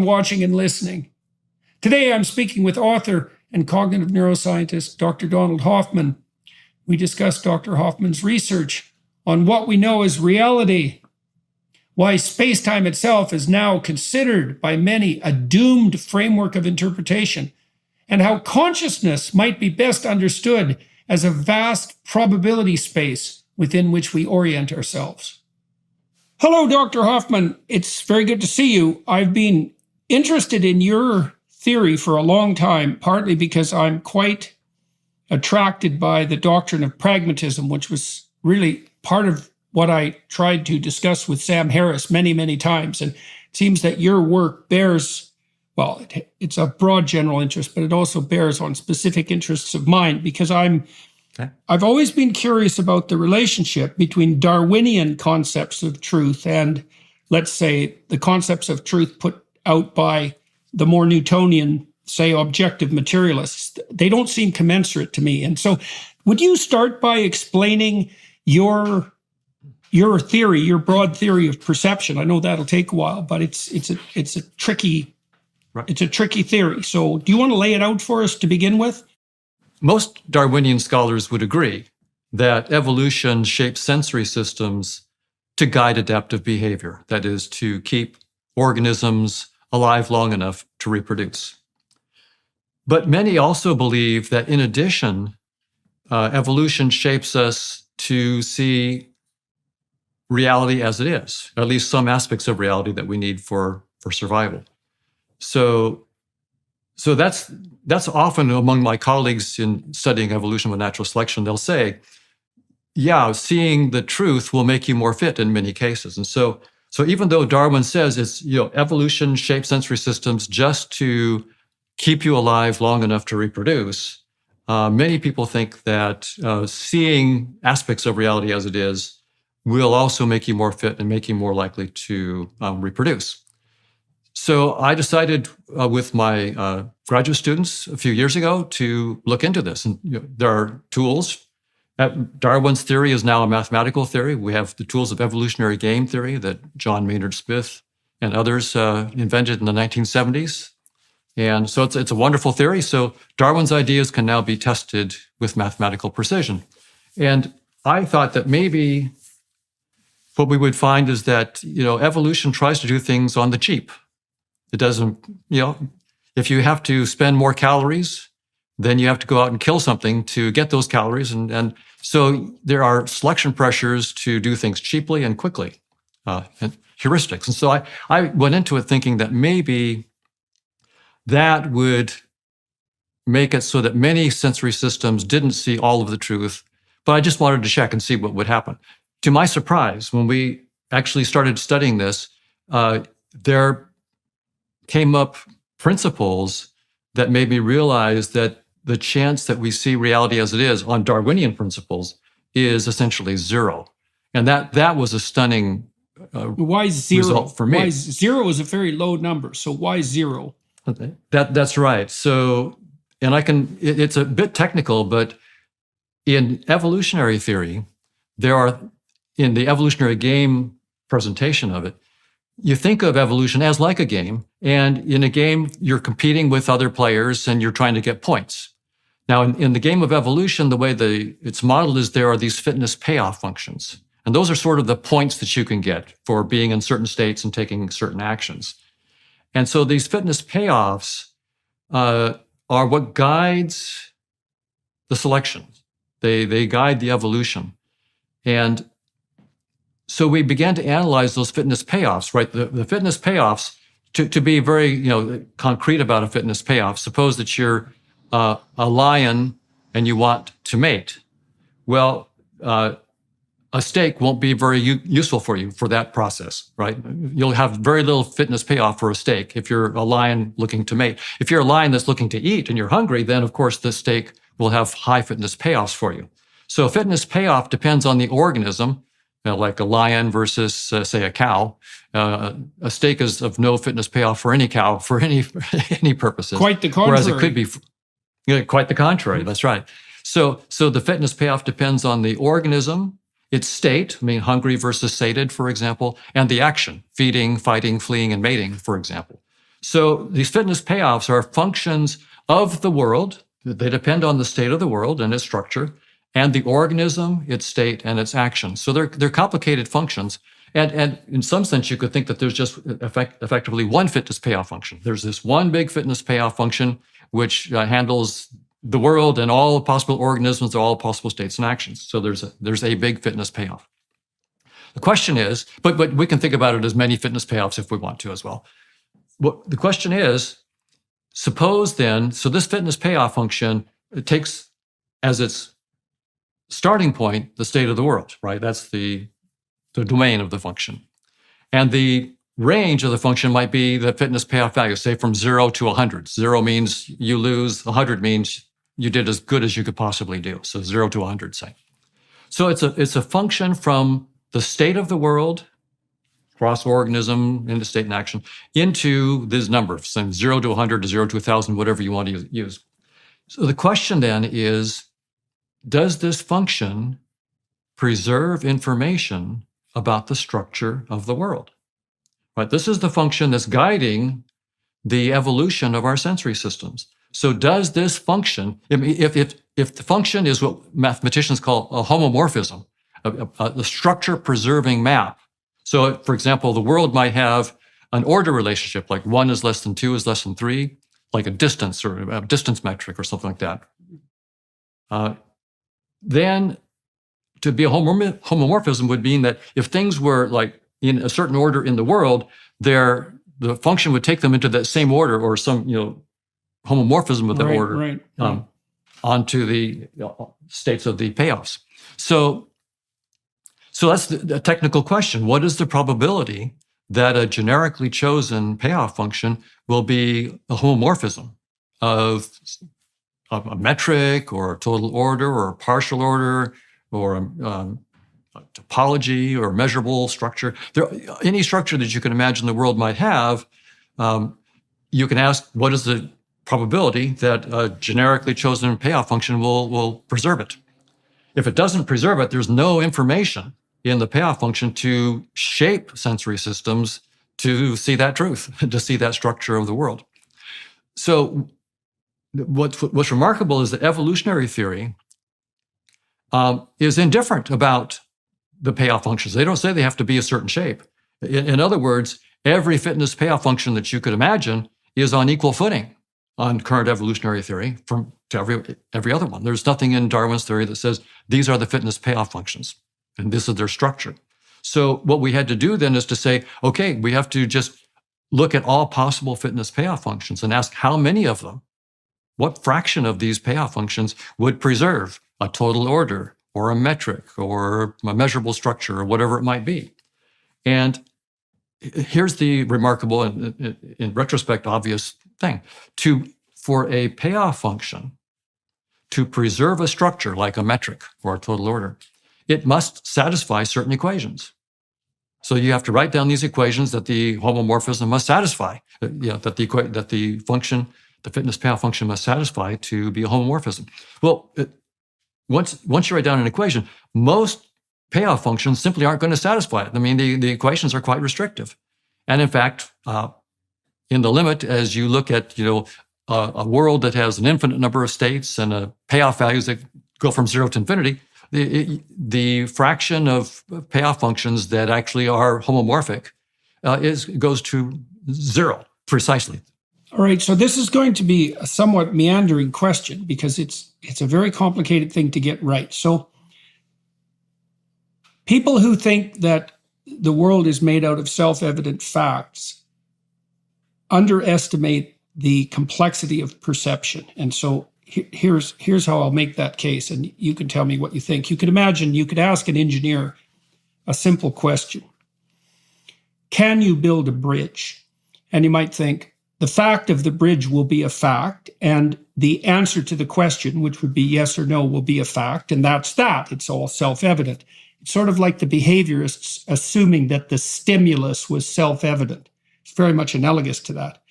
everyone watching and listening. Today I'm speaking with author and cognitive neuroscientist Dr. Donald Hoffman. We discuss Dr. Hoffman's research on what we know as reality, why space-time itself is now considered by many a doomed framework of interpretation, and how consciousness might be best understood as a vast probability space within which we orient ourselves. Hello, Dr. Hoffman. It's very good to see you. I've been interested in your theory for a long time, partly because I'm quite attracted by the doctrine of pragmatism, which was really part of what I tried to discuss with Sam Harris many, many times. And it seems that your work bears, well, it's a broad general interest, but it also bears on specific interests of mine, because I've always been curious about the relationship between Darwinian concepts of truth and, let's say, the concepts of truth put out by the more Newtonian, say, objective materialists. They don't seem commensurate to me. And so would you start by explaining your theory, your broad theory of perception? I know that'll take a while, but it's a tricky theory. So do you want to lay it out for us to begin with? Most Darwinian scholars would agree that evolution shapes sensory systems to guide adaptive behavior, that is, to keep organisms alive long enough to reproduce. But many also believe that in addition, evolution shapes us to see reality as it is, at least some aspects of reality that we need for survival. So that's often among my colleagues in studying evolution with natural selection. They'll say, yeah, seeing the truth will make you more fit in many cases. And so even though Darwin says it's, evolution shapes sensory systems just to keep you alive long enough to reproduce, many people think that seeing aspects of reality as it is will also make you more fit and make you more likely to reproduce. So I decided with my graduate students a few years ago to look into this. And there are tools. Darwin's theory is now a mathematical theory. We have the tools of evolutionary game theory that John Maynard Smith and others invented in the 1970s. And so it's a wonderful theory. So Darwin's ideas can now be tested with mathematical precision. And I thought that maybe what we would find is that, evolution tries to do things on the cheap. It doesn't, if you have to spend more calories, then you have to go out and kill something to get those calories. And so there are selection pressures to do things cheaply and quickly, and heuristics. And so I went into it thinking that maybe that would make it so that many sensory systems didn't see all of the truth, but I just wanted to check and see what would happen. To my surprise, when we actually started studying this, there came up principles that made me realize that the chance that we see reality as it is on Darwinian principles is essentially zero. And that was a stunning why zero? Result for me. Why zero is a very low number. So why zero? That's right. So, and it's a bit technical, but in evolutionary theory, in the evolutionary game presentation of it, you think of evolution as like a game, and in a game, you're competing with other players and you're trying to get points. Now, in the game of evolution, the way it's modeled is there are these fitness payoff functions, and those are sort of the points that you can get for being in certain states and taking certain actions. And so these fitness payoffs are what guides the selection. They guide the evolution. And so we began to analyze those fitness payoffs, right? The fitness payoffs, to be very concrete about a fitness payoff, suppose that you're a lion and you want to mate. Well, a steak won't be very useful for you for that process, right? You'll have very little fitness payoff for a steak if you're a lion looking to mate. If you're a lion that's looking to eat and you're hungry, then of course the steak will have high fitness payoffs for you. So fitness payoff depends on the organism. Like a lion versus, say, a cow. A steak is of no fitness payoff for any cow for any purposes. Quite the contrary. Whereas it could be quite the contrary. That's right. So the fitness payoff depends on the organism, its state, hungry versus sated, for example, and the action, feeding, fighting, fleeing, and mating, for example. So these fitness payoffs are functions of the world. They depend on the state of the world and its structure, and the organism, its state, and its actions. So they're complicated functions. And in some sense, you could think that there's just effectively one fitness payoff function. There's this one big fitness payoff function which handles the world and all possible organisms, all possible states and actions. So there's a big fitness payoff. The question is, but we can think about it as many fitness payoffs if we want to as well. The question is, suppose then, so this fitness payoff function, it takes as its starting point the state of the world, right? That's the domain of the function. And the range of the function might be the fitness payoff value, say from 0 to 100. 0 means you lose, 100 means you did as good as you could possibly do. So 0 to 100, say. So it's a function from the state of the world, cross organism, into state and action, into this number, from 0 to 100 to 0 to 1,000, whatever you want to use. So the question then is, does this function preserve information about the structure of the world? Right? This is the function that's guiding the evolution of our sensory systems. So does this function, if the function is what mathematicians call a homomorphism, a structure-preserving map. So, for example, the world might have an order relationship, like 1 is less than 2 is less than 3, like a distance or a distance metric or something like that. Then to be a homomorphism would mean that if things were like in a certain order in the world, the function would take them into that same order or some homomorphism of that order onto the states of the payoffs. So that's the technical question. What is the probability that a generically chosen payoff function will be a homomorphism of a metric or a total order or a partial order or a topology or measurable structure? Any structure that you can imagine the world might have, you can ask, what is the probability that a generically chosen payoff function will preserve it? If it doesn't preserve it, there's no information in the payoff function to shape sensory systems to see that truth, to see that structure of the world. So what's remarkable is that evolutionary theory is indifferent about the payoff functions. They don't say they have to be a certain shape. In other words, every fitness payoff function that you could imagine is on equal footing on current evolutionary theory to every other one. There's nothing in Darwin's theory that says these are the fitness payoff functions and this is their structure. So what we had to do then is to say, okay, we have to just look at all possible fitness payoff functions and ask how many of them, what fraction of these payoff functions would preserve a total order or a metric or a measurable structure or whatever it might be. And here's the remarkable and in retrospect obvious thing. For a payoff function to preserve a structure like a metric or a total order, it must satisfy certain equations. So you have to write down these equations that the homomorphism must satisfy, that the function, the fitness payoff function must satisfy to be a homomorphism. Well, once you write down an equation, most payoff functions simply aren't going to satisfy it. I mean, the equations are quite restrictive. And in fact, in the limit, as you look at a world that has an infinite number of states and payoff values that go from 0 to infinity, the fraction of payoff functions that actually are homomorphic goes to 0 precisely. All right, so this is going to be a somewhat meandering question because it's a very complicated thing to get right. So people who think that the world is made out of self-evident facts underestimate the complexity of perception. And so here's how I'll make that case, and you can tell me what you think. You could imagine you could ask an engineer a simple question. Can you build a bridge? And you might think, the fact of the bridge will be a fact, and the answer to the question, which would be yes or no, will be a fact, and that's that. It's all self-evident. It's sort of like the behaviorists assuming that the stimulus was self-evident. It's very much analogous to that.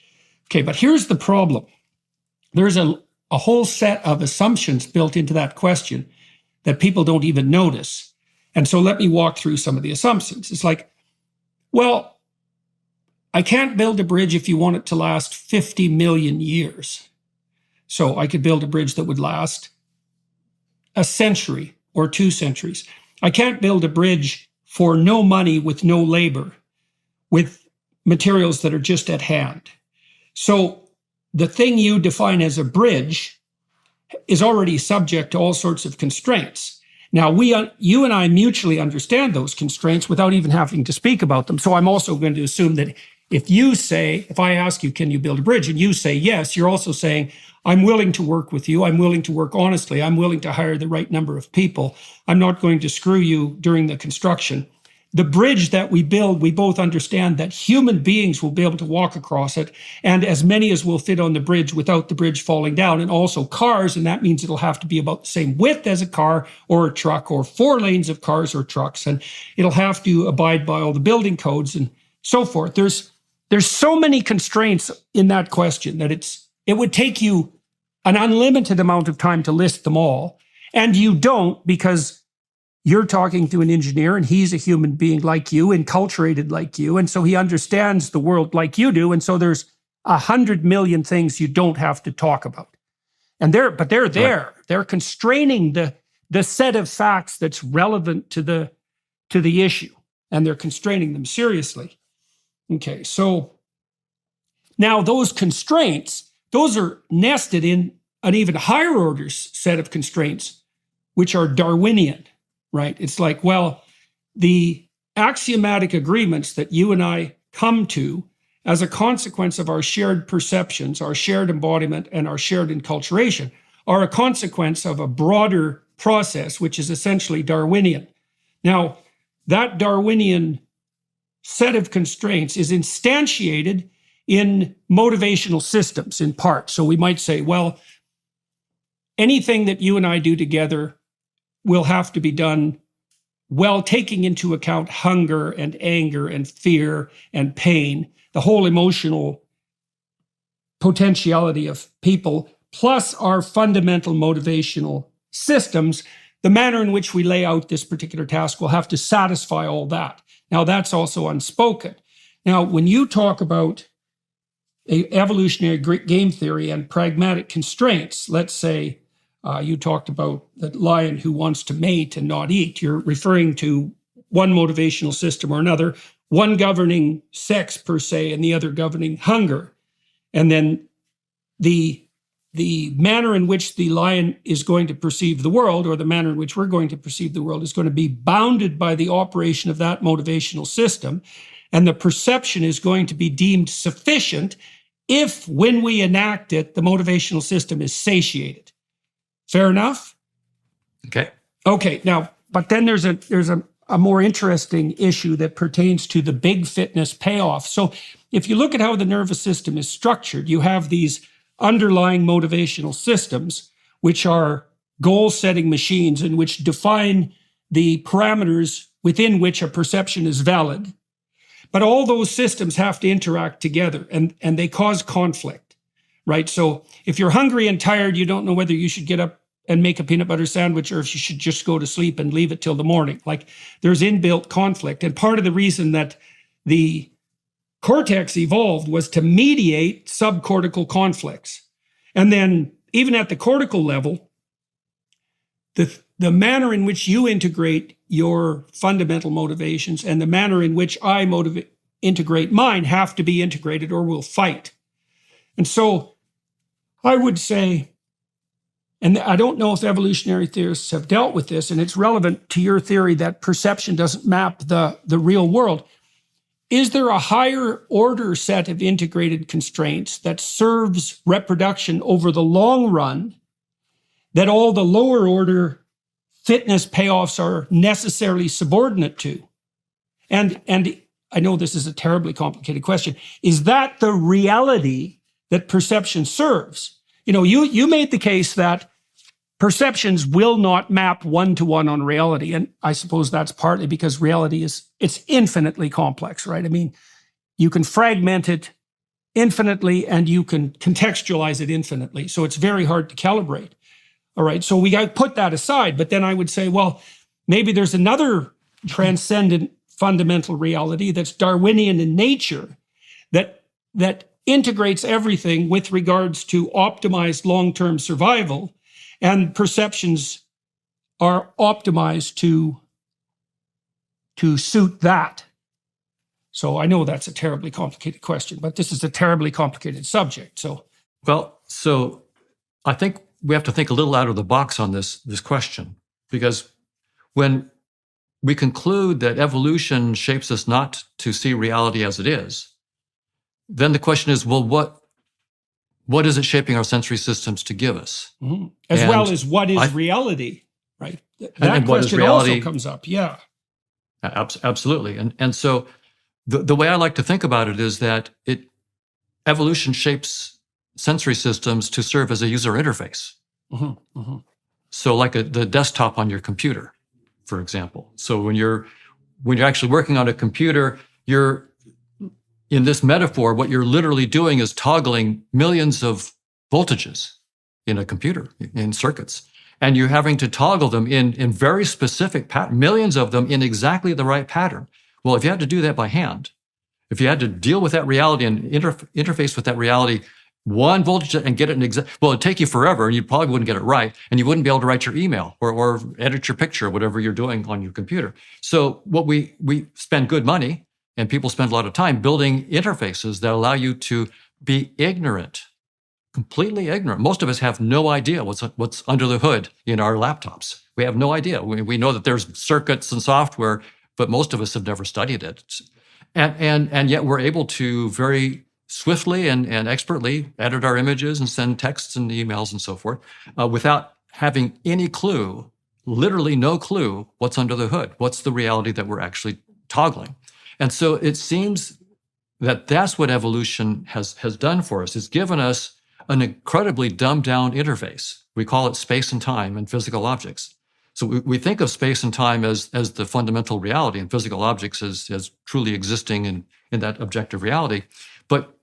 Okay, but here's the problem. There's a whole set of assumptions built into that question that people don't even notice. And so let me walk through some of the assumptions. It's like, well, I can't build a bridge if you want it to last 50 million years. So I could build a bridge that would last a century or 2 centuries. I can't build a bridge for no money with no labor, with materials that are just at hand. So the thing you define as a bridge is already subject to all sorts of constraints. Now, you and I mutually understand those constraints without even having to speak about them. So I'm also going to assume that if I ask you, can you build a bridge? And you say yes, you're also saying, I'm willing to work with you. I'm willing to work honestly. I'm willing to hire the right number of people. I'm not going to screw you during the construction. The bridge that we build, we both understand that human beings will be able to walk across it, and as many as will fit on the bridge without the bridge falling down, and also cars, and that means it'll have to be about the same width as a car or a truck, or 4 lanes of cars or trucks, and it'll have to abide by all the building codes and so forth. There's so many constraints in that question that it would take you an unlimited amount of time to list them all, and you don't, because you're talking to an engineer and he's a human being like you, enculturated like you. And so he understands the world like you do. And so there's 100 million things you don't have to talk about. And they're there. Right. They're constraining the set of facts that's relevant to the issue. And they're constraining them seriously. Okay, so now those constraints, those are nested in an even higher order set of constraints, which are Darwinian. Right? It's like, well, the axiomatic agreements that you and I come to as a consequence of our shared perceptions, our shared embodiment, and our shared enculturation are a consequence of a broader process, which is essentially Darwinian. Now, that Darwinian set of constraints is instantiated in motivational systems in part. So we might say, well, anything that you and I do together will have to be done well, taking into account hunger and anger and fear and pain, the whole emotional potentiality of people, plus our fundamental motivational systems. The manner in which we lay out this particular task will have to satisfy all that. Now, that's also unspoken. Now, when you talk about evolutionary game theory and pragmatic constraints, let's say, you talked about the lion who wants to mate and not eat. You're referring to one motivational system or another, one governing sex per se, and the other governing hunger. And then the manner in which the lion is going to perceive the world, or the manner in which we're going to perceive the world, is going to be bounded by the operation of that motivational system. And the perception is going to be deemed sufficient if, when we enact it, the motivational system is satiated. Fair enough? Okay, now, but then there's a more interesting issue that pertains to the big fitness payoff. So if you look at how the nervous system is structured, you have these underlying motivational systems, which are goal-setting machines and which define the parameters within which a perception is valid. But all those systems have to interact together, and they cause conflict, right? So if you're hungry and tired, you don't know whether you should get up and make a peanut butter sandwich, or if you should just go to sleep and leave it till the morning. Like, there's inbuilt conflict. And part of the reason that the cortex evolved was to mediate subcortical conflicts. And then even at the cortical level, the manner in which you integrate your fundamental motivations and the manner in which I integrate mine have to be integrated, or we'll fight. And so I would say, and I don't know if evolutionary theorists have dealt with this, and it's relevant to your theory that perception doesn't map the real world. Is there a higher order set of integrated constraints that serves reproduction over the long run that all the lower order fitness payoffs are necessarily subordinate to? And I know this is a terribly complicated question. Is that the reality that perception serves? You know, you made the case that perceptions will not map one-to-one on reality. And I suppose that's partly because reality it's infinitely complex, right? I mean, you can fragment it infinitely and you can contextualize it infinitely. So it's very hard to calibrate. All right, so we got to put that aside. But then I would say, well, maybe there's another transcendent fundamental reality that's Darwinian in nature that integrates everything with regards to optimized long-term survival, and perceptions are optimized to suit that. So I know that's a terribly complicated question, but this is a terribly complicated subject. So I think we have to think a little out of the box on this question, because when we conclude that evolution shapes us not to see reality as it is, then the question is, well, what is it shaping our sensory systems to give us? Mm-hmm. As well as what is reality, right? That question also comes up, yeah. Absolutely. And so the way I like to think about it is that evolution shapes sensory systems to serve as a user interface. Mm-hmm. Mm-hmm. So like the desktop on your computer, for example. So when you're actually working on a computer, in this metaphor, what you're literally doing is toggling millions of voltages in a computer, in circuits. And you're having to toggle them in very specific millions of them in exactly the right pattern. Well, if you had to do that by hand, if you had to deal with that reality and interface with that reality, one voltage and get it it'd take you forever, and you probably wouldn't get it right, and you wouldn't be able to write your email or edit your picture, or whatever you're doing on your computer. So what we spend good money, and people spend a lot of time building interfaces that allow you to be ignorant, completely ignorant. Most of us have no idea what's under the hood in our laptops. We have no idea. We know that there's circuits and software, but most of us have never studied it. And yet we're able to very swiftly and expertly edit our images and send texts and emails and so forth without having any clue, literally no clue, what's under the hood, what's the reality that we're actually toggling. And so it seems that that's what evolution has done for us. It's given us an incredibly dumbed down interface. We call it space and time and physical objects. So we think of space and time as the fundamental reality, and physical objects as truly existing in that objective reality. But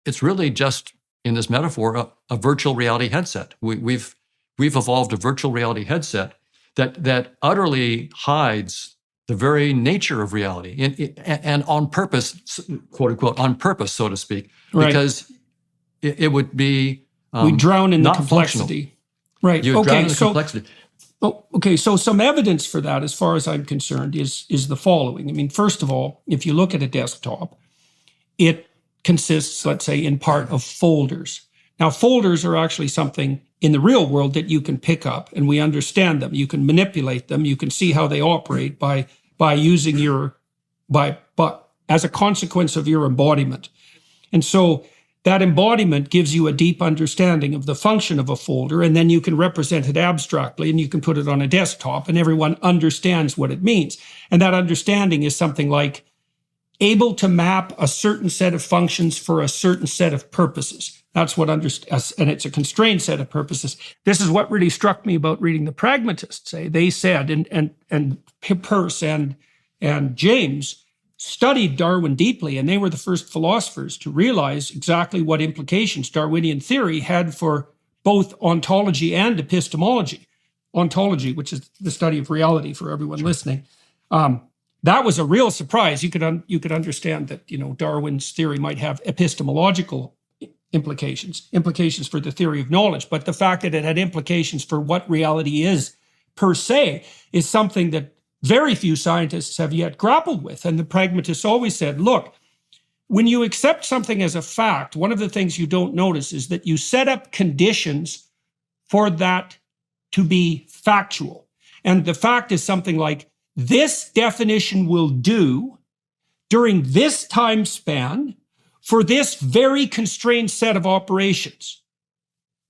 it's really just, in this metaphor, a virtual reality headset. We've evolved a virtual reality headset that utterly hides the very nature of reality, and on purpose, quote unquote, on purpose, so to speak, right. Because it would be we drown in the complexity, functional. Right? You drown in the complexity. Okay, so some evidence for that, as far as I'm concerned, is the following. I mean, first of all, if you look at a desktop, it consists, let's say, in part of folders. Now, folders are actually something in the real world that you can pick up, and we understand them. You can manipulate them. You can see how they operate by using as a consequence of your embodiment. And so that embodiment gives you a deep understanding of the function of a folder, and then you can represent it abstractly, and you can put it on a desktop, and everyone understands what it means. And that understanding is something like able to map a certain set of functions for a certain set of purposes. That's what and it's a constrained set of purposes. This is what really struck me about reading The Pragmatists. They said, and Peirce and James studied Darwin deeply, and they were the first philosophers to realize exactly what implications Darwinian theory had for both ontology and epistemology. Ontology, which is the study of reality for everyone listening. That was a real surprise. You could understand that Darwin's theory might have epistemological implications for the theory of knowledge, but the fact that it had implications for what reality is per se is something that very few scientists have yet grappled with. And the pragmatists always said, look, when you accept something as a fact, one of the things you don't notice is that you set up conditions for that to be factual. And the fact is something like, this definition will do during this time span for this very constrained set of operations.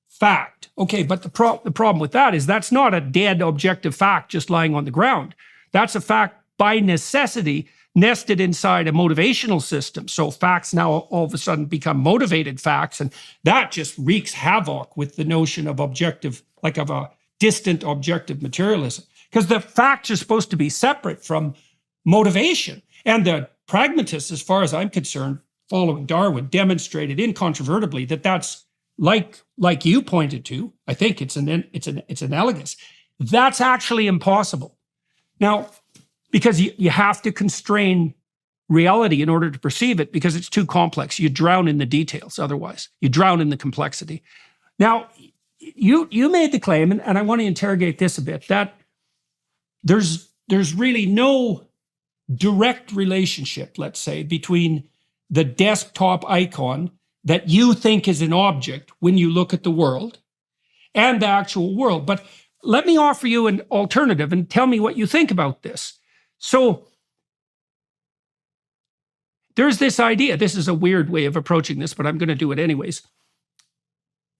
Fact. Okay, but the problem with that is that's not a dead objective fact just lying on the ground. That's a fact by necessity nested inside a motivational system. So facts now all of a sudden become motivated facts, and that just wreaks havoc with the notion of objective, like of a distant objective materialism. Because the facts are supposed to be separate from motivation. And the pragmatists, as far as I'm concerned, following Darwin, demonstrated incontrovertibly that that's like you pointed to. I think it's analogous. That's actually impossible. Now, because you have to constrain reality in order to perceive it because it's too complex. You drown in the details otherwise. You drown in the complexity. Now, you made the claim, and I want to interrogate this a bit, that there's really no direct relationship, let's say, between the desktop icon that you think is an object when you look at the world and the actual world. But let me offer you an alternative and tell me what you think about this. So there's this idea, this is a weird way of approaching this, but I'm going to do it anyways.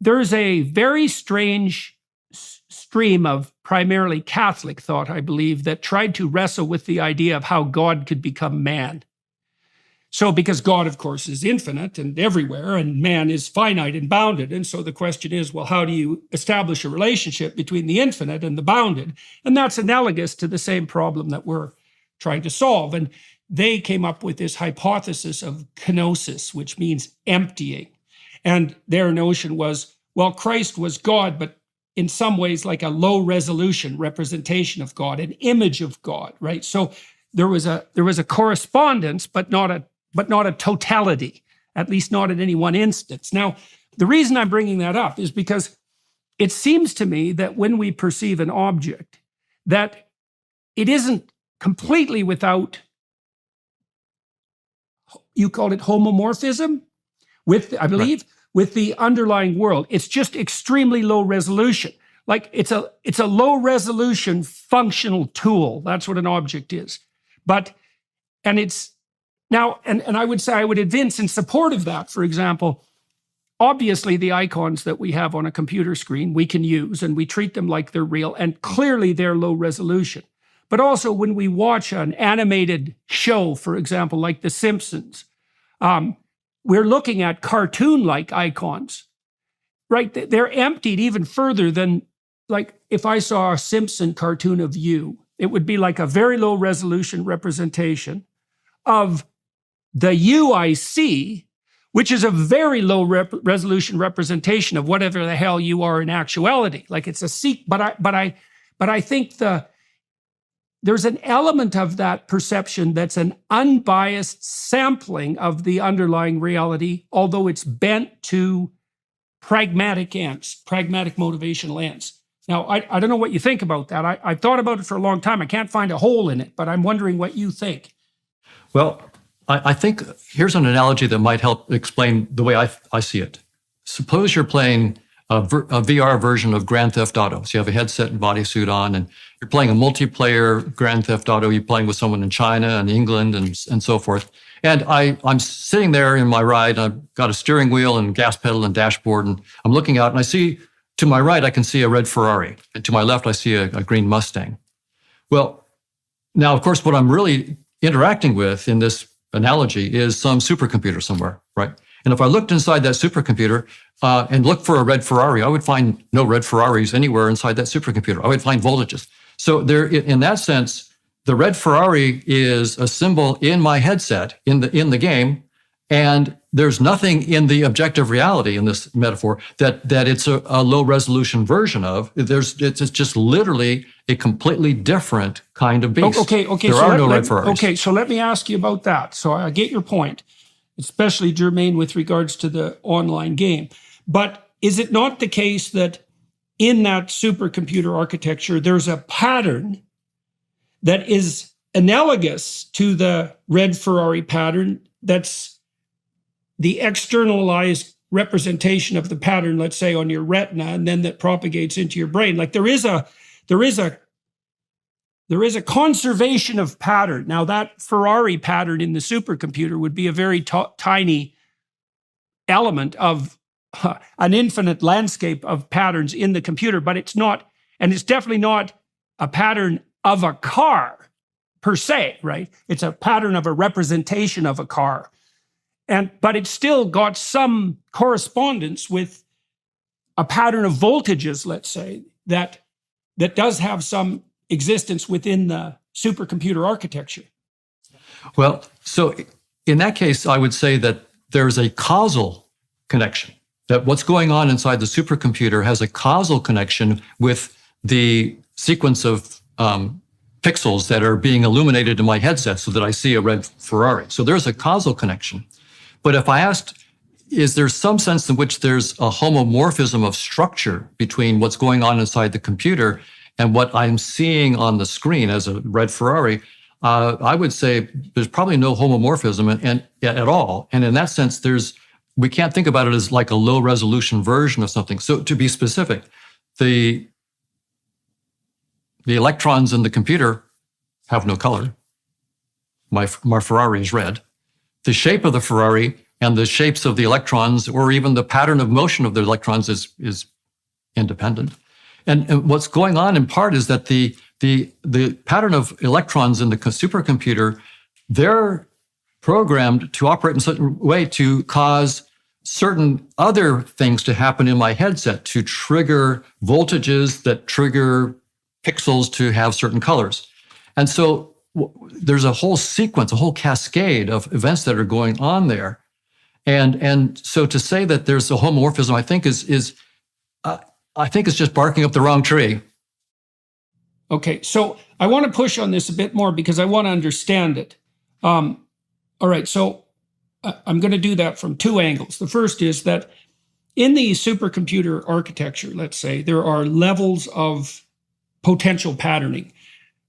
There's a very strange stream of primarily Catholic thought, I believe, that tried to wrestle with the idea of how God could become man. So because God, of course, is infinite and everywhere, and man is finite and bounded. And so the question is, well, how do you establish a relationship between the infinite and the bounded? And that's analogous to the same problem that we're trying to solve. And they came up with this hypothesis of kenosis, which means emptying. And their notion was, well, Christ was God, but in some ways like a low resolution representation of God, an image of God, right? So there was a correspondence, but not a totality, at least not in any one instance. Now, the reason I'm bringing that up is because it seems to me that when we perceive an object, that it isn't completely without, you called it homomorphism, I believe, right, with the underlying world. It's just extremely low resolution. Like it's a low resolution functional tool. That's what an object is. And I would say, I would advance in support of that. For example, obviously the icons that we have on a computer screen, we can use and we treat them like they're real, and clearly they're low resolution. But also when we watch an animated show, for example, like The Simpsons, we're looking at cartoon-like icons, right? They're emptied even further than, like, if I saw a Simpson cartoon of you, it would be like a very low resolution representation of the you I see, which is a very low resolution representation of whatever the hell you are in actuality. Like it's but I think there's an element of that perception that's an unbiased sampling of the underlying reality, although it's bent to pragmatic ends, pragmatic motivational ends. Now, I don't know what you think about that. I've thought about it for a long time. I can't find a hole in it, but I'm wondering what you think. Well, I think here's an analogy that might help explain the way I see it. Suppose you're playing a VR version of Grand Theft Auto. So you have a headset and bodysuit on, and you're playing a multiplayer Grand Theft Auto. You're playing with someone in China and England and so forth. And I'm sitting there in my ride. I've got a steering wheel and gas pedal and dashboard, and I'm looking out, and I see to my right, I can see a red Ferrari. And to my left, I see a green Mustang. Well, now, of course, what I'm really interacting with in this analogy is some supercomputer somewhere, right? And if I looked inside that supercomputer and looked for a red Ferrari, I would find no red Ferraris anywhere inside that supercomputer. I would find voltages. So there, in that sense, the red Ferrari is a symbol in my headset in the game, and there's nothing in the objective reality in this metaphor that it's a low resolution version of. It's just literally a completely different kind of beast. Okay. There are no red Ferraris. Okay, so let me ask you about that. So I get your point, especially germane with regards to the online game. But is it not the case that in that supercomputer architecture, there's a pattern that is analogous to the red Ferrari pattern that's the externalized representation of the pattern, let's say on your retina, and then that propagates into your brain? Like there is a conservation of pattern. Now that Ferrari pattern in the supercomputer would be a very tiny element of an infinite landscape of patterns in the computer, but it's not, and it's definitely not a pattern of a car per se, right? It's a pattern of a representation of a car. But it's still got some correspondence with a pattern of voltages, let's say, that does have some existence within the supercomputer architecture. Well, so in that case, I would say that there's a causal connection, that what's going on inside the supercomputer has a causal connection with the sequence of pixels that are being illuminated in my headset so that I see a red Ferrari. So there's a causal connection. But if I asked, is there some sense in which there's a homomorphism of structure between what's going on inside the computer and what I'm seeing on the screen as a red Ferrari? I would say there's probably no homomorphism at all. And in that sense, we can't think about it as like a low resolution version of something. So to be specific, the electrons in the computer have no color. My Ferrari is red. The shape of the Ferrari and the shapes of the electrons, or even the pattern of motion of the electrons, is independent. And what's going on in part is that the pattern of electrons in the supercomputer, they're programmed to operate in such a way to cause certain other things to happen in my headset, to trigger voltages that trigger pixels to have certain colors. And so there's a whole sequence, a whole cascade of events that are going on there. And so to say that there's a homomorphism, I think is just barking up the wrong tree. Okay, so I want to push on this a bit more because I want to understand it. All right, so I'm going to do that from two angles. The first is that in the supercomputer architecture, let's say, there are levels of potential patterning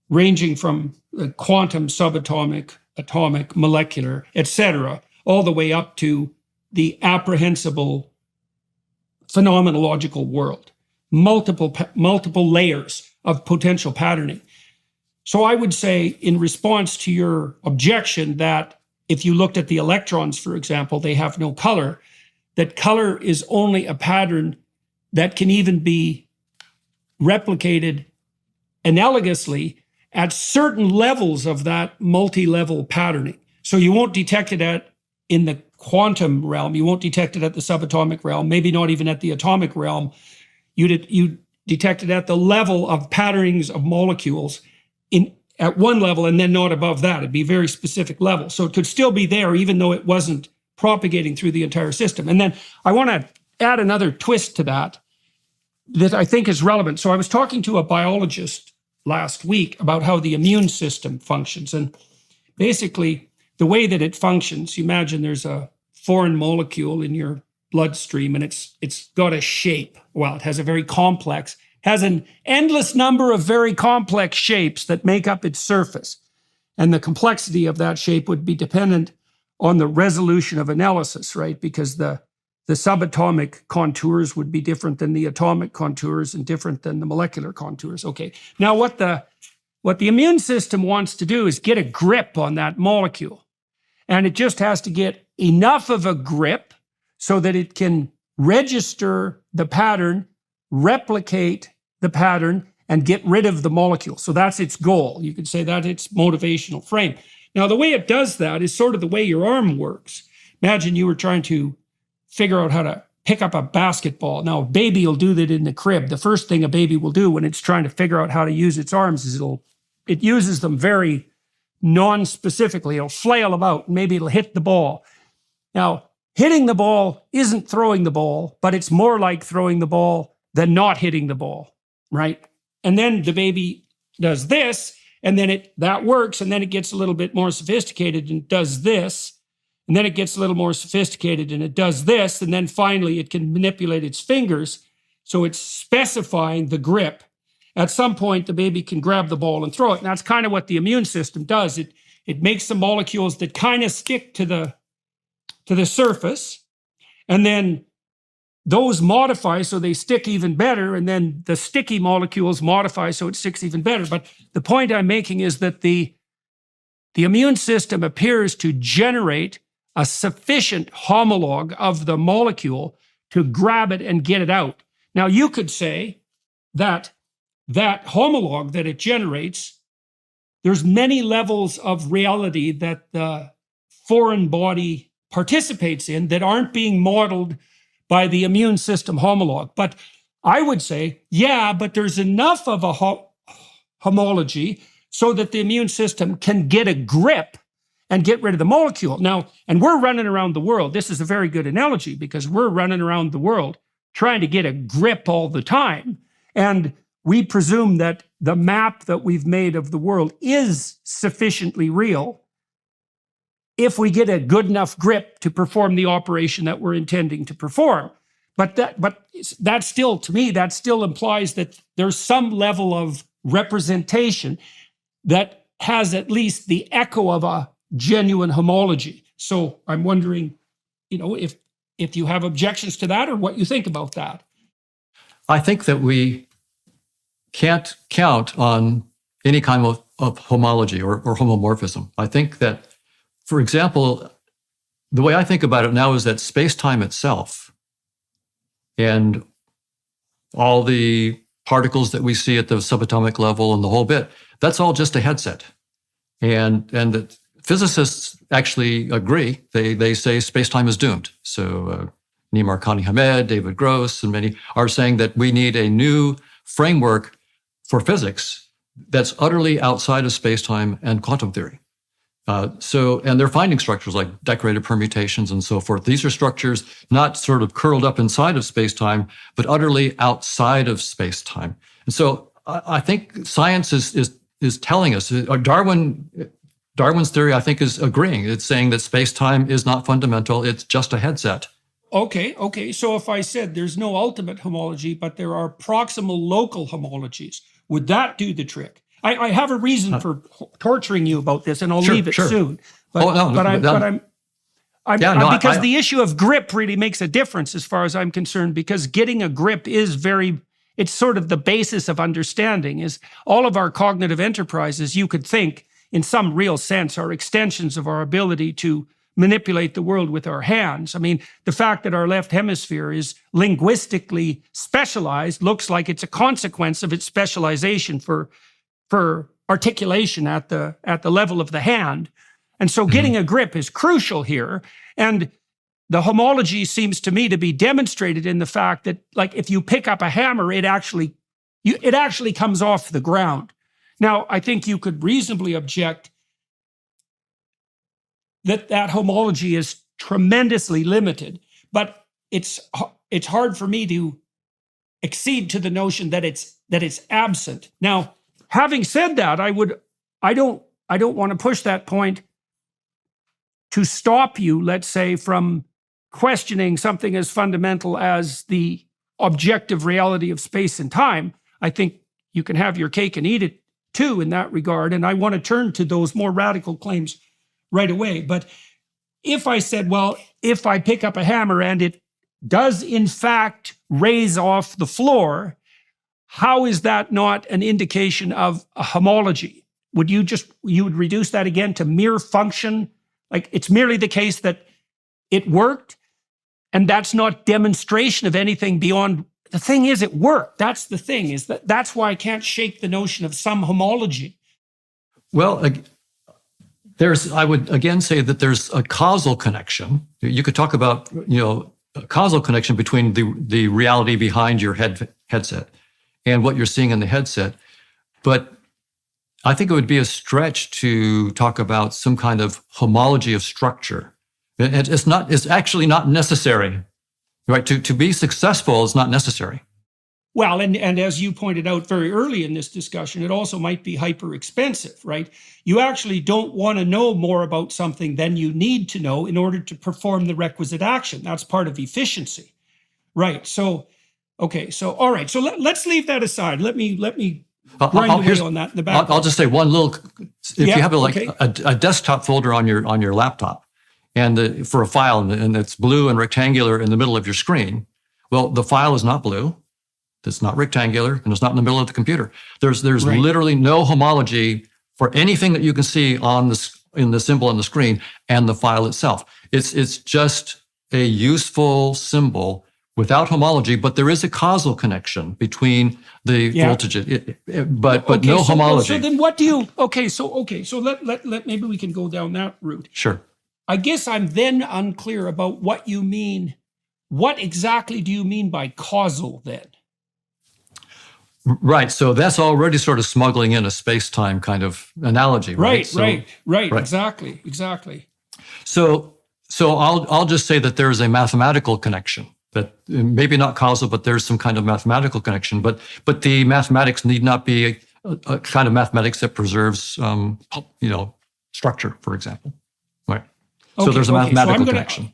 ranging from quantum, subatomic, atomic, molecular, etc., all the way up to the apprehensible phenomenological world, multiple layers of potential patterning. So I would say, in response to your objection that if you looked at the electrons, for example, they have no color, that color is only a pattern that can even be replicated analogously at certain levels of that multi-level patterning. So you won't detect it in the quantum realm, you won't detect it at the subatomic realm, maybe not even at the atomic realm. You detect it at the level of patternings of molecules at one level and then not above that. It'd be a very specific level. So it could still be there even though it wasn't propagating through the entire system. And then I want to add another twist to that I think is relevant. So I was talking to a biologist last week about how the immune system functions. And basically, the way that it functions, you imagine there's a foreign molecule in your bloodstream and it's got a shape. Well, it has an endless number of very complex shapes that make up its surface. And the complexity of that shape would be dependent on the resolution of analysis, right? Because the subatomic contours would be different than the atomic contours and different than the molecular contours. Okay, now what the immune system wants to do is get a grip on that molecule. And it just has to get enough of a grip so that it can register the pattern, replicate the pattern, and get rid of the molecule. So that's its goal. You could say that its motivational frame. Now, the way it does that is sort of the way your arm works. Imagine you were trying to figure out how to pick up a basketball. Now, a baby will do that in the crib. The first thing a baby will do when it's trying to figure out how to use its arms is it uses them very non-specifically. It'll flail about, and maybe it'll hit the ball. Now, hitting the ball isn't throwing the ball, but it's more like throwing the ball than not hitting the ball, right? And then the baby does this, and then that works, and then it gets a little bit more sophisticated and does this, and then it gets a little more sophisticated and it does this, and then finally it can manipulate its fingers, so it's specifying the grip. At some point, the baby can grab the ball and throw it. And that's kind of what the immune system does. It makes the molecules that kind of stick to the surface, and then those modify so they stick even better, and then the sticky molecules modify so it sticks even better. But the point I'm making is that the immune system appears to generate a sufficient homologue of the molecule to grab it and get it out. Now, you could say that homologue that it generates, there's many levels of reality that the foreign body participates in that aren't being modeled by the immune system homologue. But I would say, yeah, but there's enough of a homology so that the immune system can get a grip and get rid of the molecule. Now, and we're running around the world. This is a very good analogy because we're running around the world trying to get a grip all the time. And we presume that the map that we've made of the world is sufficiently real if we get a good enough grip to perform the operation that we're intending to perform. But that still, to me, that still implies that there's some level of representation that has at least the echo of a genuine homology. So I'm wondering, if you have objections to that or what you think about that. I think that we can't count on any kind of homology or homomorphism. I think that, for example, the way I think about it now is that space-time itself and all the particles that we see at the subatomic level and the whole bit, that's all just a headset. And that physicists actually agree. They say space-time is doomed. So Nima Arkani-Hamed, David Gross, and many are saying that we need a new framework for physics that's utterly outside of space-time and quantum theory. And they're finding structures like decorated permutations and so forth. These are structures not sort of curled up inside of space-time, but utterly outside of space-time. And so I think science is telling us, Darwin's theory, I think, is agreeing. It's saying that space-time is not fundamental. It's just a headset. Okay. So if I said there's no ultimate homology, but there are proximal local homologies, would that do the trick? I have a reason for torturing you about this, and I'll leave it soon. Because the issue of grip really makes a difference as far as I'm concerned, because getting a grip is it's sort of the basis of understanding. Is all of our cognitive enterprises, you could think, in some real sense, are extensions of our ability to manipulate the world with our hands. I mean, the fact that our left hemisphere is linguistically specialized looks like it's a consequence of its specialization for articulation at the level of the hand. And so getting a grip is crucial here. And the homology seems to me to be demonstrated in the fact that, like, if you pick up a hammer, it actually comes off the ground. Now, I think you could reasonably object that homology is tremendously limited, but it's hard for me to accede to the notion that it's absent. Now, having said that, I don't want to push that point to stop you, let's say, from questioning something as fundamental as the objective reality of space and time. I think you can have your cake and eat it too in that regard, and I want to turn to those more radical claims right away. But if I said, well, if I pick up a hammer and it does in fact raise off the floor, how is that not an indication of a homology? You would reduce that again to mere function? Like, it's merely the case that it worked, and that's not demonstration of anything beyond. The thing is, it worked. That's the thing, that's why I can't shake the notion of some homology. Well, I would again say that there's a causal connection. You could talk about, a causal connection between the reality behind your headset and what you're seeing in the headset. But I think it would be a stretch to talk about some kind of homology of structure. It's actually not necessary, right? To be successful is not necessary. Well, and as you pointed out very early in this discussion, it also might be hyper expensive, right? You actually don't want to know more about something than you need to know in order to perform the requisite action. That's part of efficiency, right? So, okay, so all right, so let's leave that aside. Let me grind away on that in the back. I'll just say one little. If you have a desktop folder on your laptop, and for a file, and it's blue and rectangular in the middle of your screen, well, the file is not blue. It's not rectangular, and it's not in the middle of the computer. There's right. Literally no homology for anything that you can see in the symbol on the screen and the file itself. It's just a useful symbol without homology, but there is a causal connection between the voltage, but no homology. So then what do you? So let maybe we can go down that route. Sure. I guess I'm then unclear about what you mean. What exactly do you mean by causal then? Right. So that's already sort of smuggling in a space-time kind of analogy, right? Right. Exactly. So I'll just say that there is a mathematical connection that maybe not causal, but there's some kind of mathematical connection. But the mathematics need not be a kind of mathematics that preserves, structure, for example. Right. So there's a mathematical connection.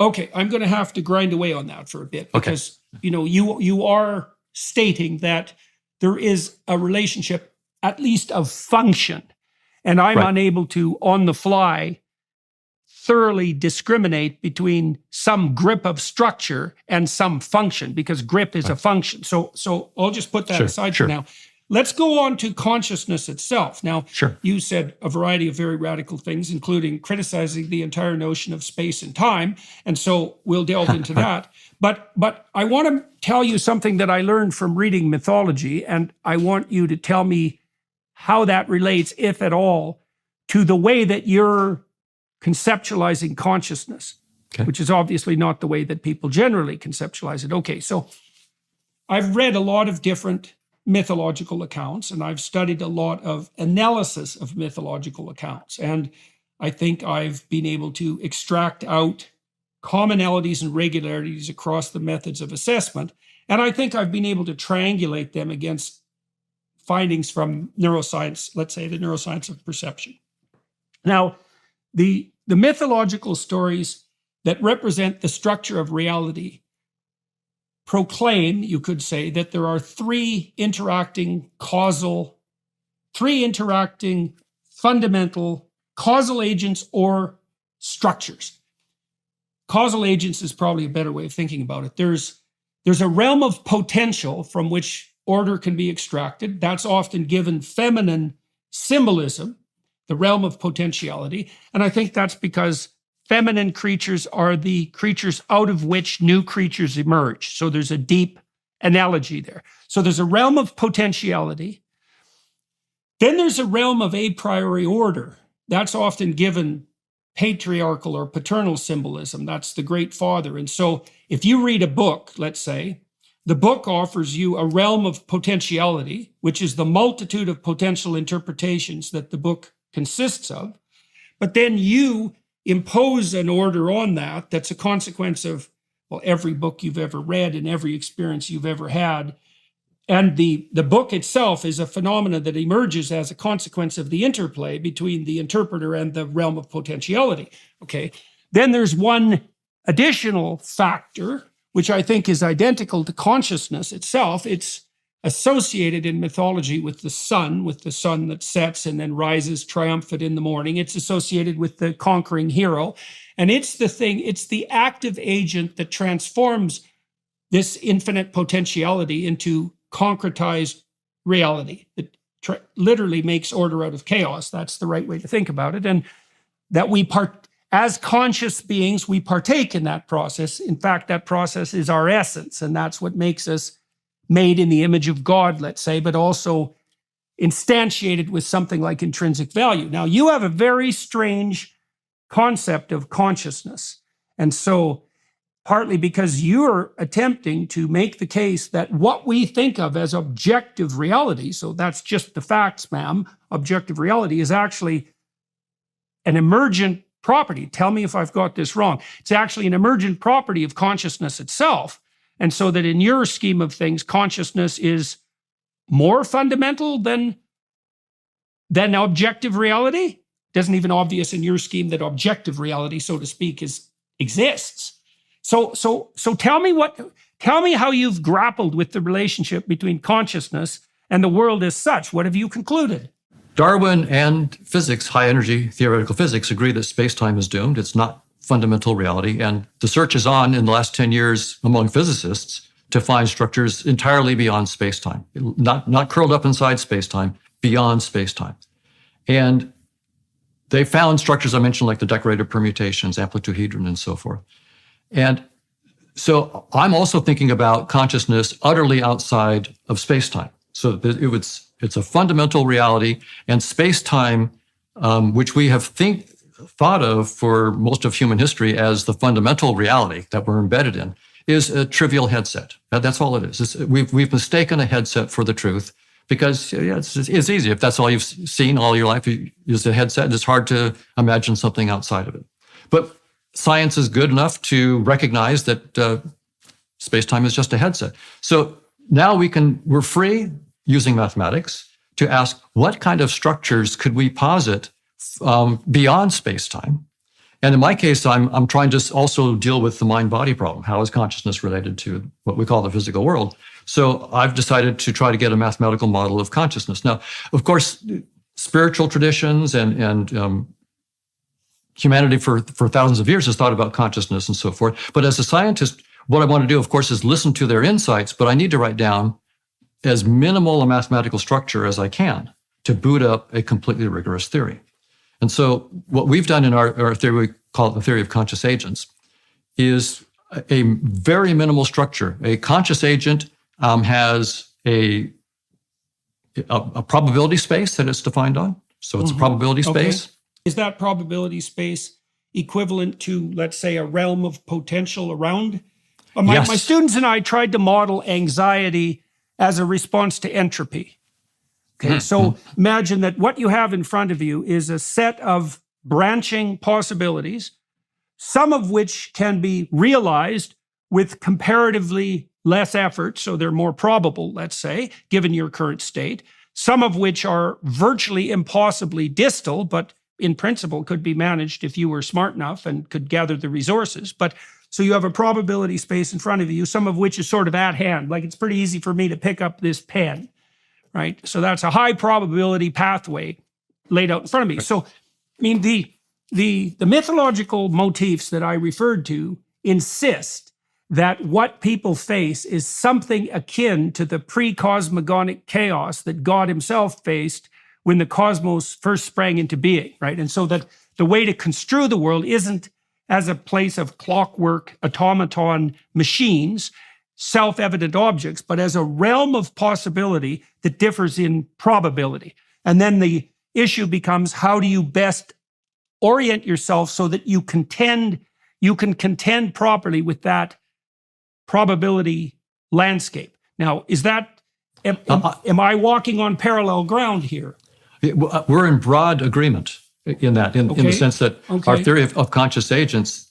Okay, I'm going to have to grind away on that for a bit because you are stating that there is a relationship, at least of function, and I'm unable to, on the fly, thoroughly discriminate between some grip of structure and some function, because grip is a function. So I'll just put that aside for now. Let's go on to consciousness itself. Now, you said a variety of very radical things, including criticizing the entire notion of space and time, and so we'll delve into that. But I want to tell you something that I learned from reading mythology, and I want you to tell me how that relates, if at all, to the way that you're conceptualizing consciousness, which is obviously not the way that people generally conceptualize it. Okay, so I've read a lot of different mythological accounts, and I've studied a lot of analysis of mythological accounts. And I think I've been able to extract out commonalities and regularities across the methods of assessment. And I think I've been able to triangulate them against findings from neuroscience, let's say the neuroscience of perception. Now, the mythological stories that represent the structure of reality proclaim, you could say, that there are three interacting fundamental causal agents or structures. Causal agents is probably a better way of thinking about it. There's a realm of potential from which order can be extracted. That's often given feminine symbolism, the realm of potentiality. And I think that's because feminine creatures are the creatures out of which new creatures emerge. So there's a deep analogy there. So there's a realm of potentiality. Then there's a realm of a priori order. That's often given patriarchal or paternal symbolism. That's the great father. And so if you read a book, let's say, the book offers you a realm of potentiality, which is the multitude of potential interpretations that the book consists of. But then you impose an order on that that's a consequence of, well, every book you've ever read and every experience you've ever had. And the book itself is a phenomenon that emerges as a consequence of the interplay between the interpreter and the realm of potentiality. Okay. Then there's one additional factor, which I think is identical to consciousness itself. It's associated in mythology with the sun that sets and then rises triumphant in the morning. It's associated with the conquering hero. And it's the active agent that transforms this infinite potentiality into concretized reality. It literally makes order out of chaos. That's the right way to think about it. And that as conscious beings, we partake in that process. In fact, that process is our essence, and that's what makes us made in the image of God, let's say, but also instantiated with something like intrinsic value. Now, you have a very strange concept of consciousness. And so, partly because you're attempting to make the case that what we think of as objective reality, so that's just the facts, ma'am, objective reality is actually an emergent property. Tell me if I've got this wrong. It's actually an emergent property of consciousness itself. And so that in your scheme of things, consciousness is more fundamental than objective reality. It isn't even obvious in your scheme that objective reality, so to speak, exists. So tell me how you've grappled with the relationship between consciousness and the world as such. What have you concluded? Darwin and physics, high energy theoretical physics, agree that space-time is doomed. It's not fundamental reality. And the search is on in the last 10 years among physicists to find structures entirely beyond space-time, not curled up inside space-time, beyond space-time. And they found structures I mentioned, like the decorated permutations, amplituhedron, and so forth. And so I'm also thinking about consciousness utterly outside of space-time. So it's a fundamental reality, and space-time, which we have thought of for most of human history as the fundamental reality that we're embedded in, is a trivial headset. That's all it is. We've mistaken a headset for the truth because it's easy. If that's all you've seen all your life is a headset, it's hard to imagine something outside of it. But science is good enough to recognize that Space-time is just a headset. So now we're free using mathematics to ask what kind of structures could we posit beyond space-time. And in my case, I'm trying to also deal with the mind-body problem. How is consciousness related to what we call the physical world? So I've decided to try to get a mathematical model of consciousness. Now, of course, spiritual traditions and humanity for thousands of years has thought about consciousness and so forth. But as a scientist, what I want to do, of course, is listen to their insights, but I need to write down as minimal a mathematical structure as I can to boot up a completely rigorous theory. And so what we've done in our theory, we call it the theory of conscious agents, is a very minimal structure. A conscious agent has a probability space that it's defined on. So it's a probability space. Okay. Is that probability space equivalent to, let's say, a realm of potential around? Yes. My students and I tried to model anxiety as a response to entropy. Okay, so imagine that what you have in front of you is a set of branching possibilities, some of which can be realized with comparatively less effort, so they're more probable, let's say, given your current state, some of which are virtually impossibly distal, but in principle could be managed if you were smart enough and could gather the resources. But so you have a probability space in front of you, some of which is sort of at hand. Like it's pretty easy for me to pick up this pen, right? So that's a high probability pathway laid out in front of me. So, I mean, the mythological motifs that I referred to insist that what people face is something akin to the pre-cosmogonic chaos that God himself faced when the cosmos first sprang into being, right? And so that the way to construe the world isn't as a place of clockwork, automaton machines, self-evident objects, but as a realm of possibility that differs in probability. And then the issue becomes, how do you best orient yourself so that you can contend properly with that probability landscape? Now, is that, am I walking on parallel ground here? We're in broad agreement in that, in the sense that our theory of conscious agents,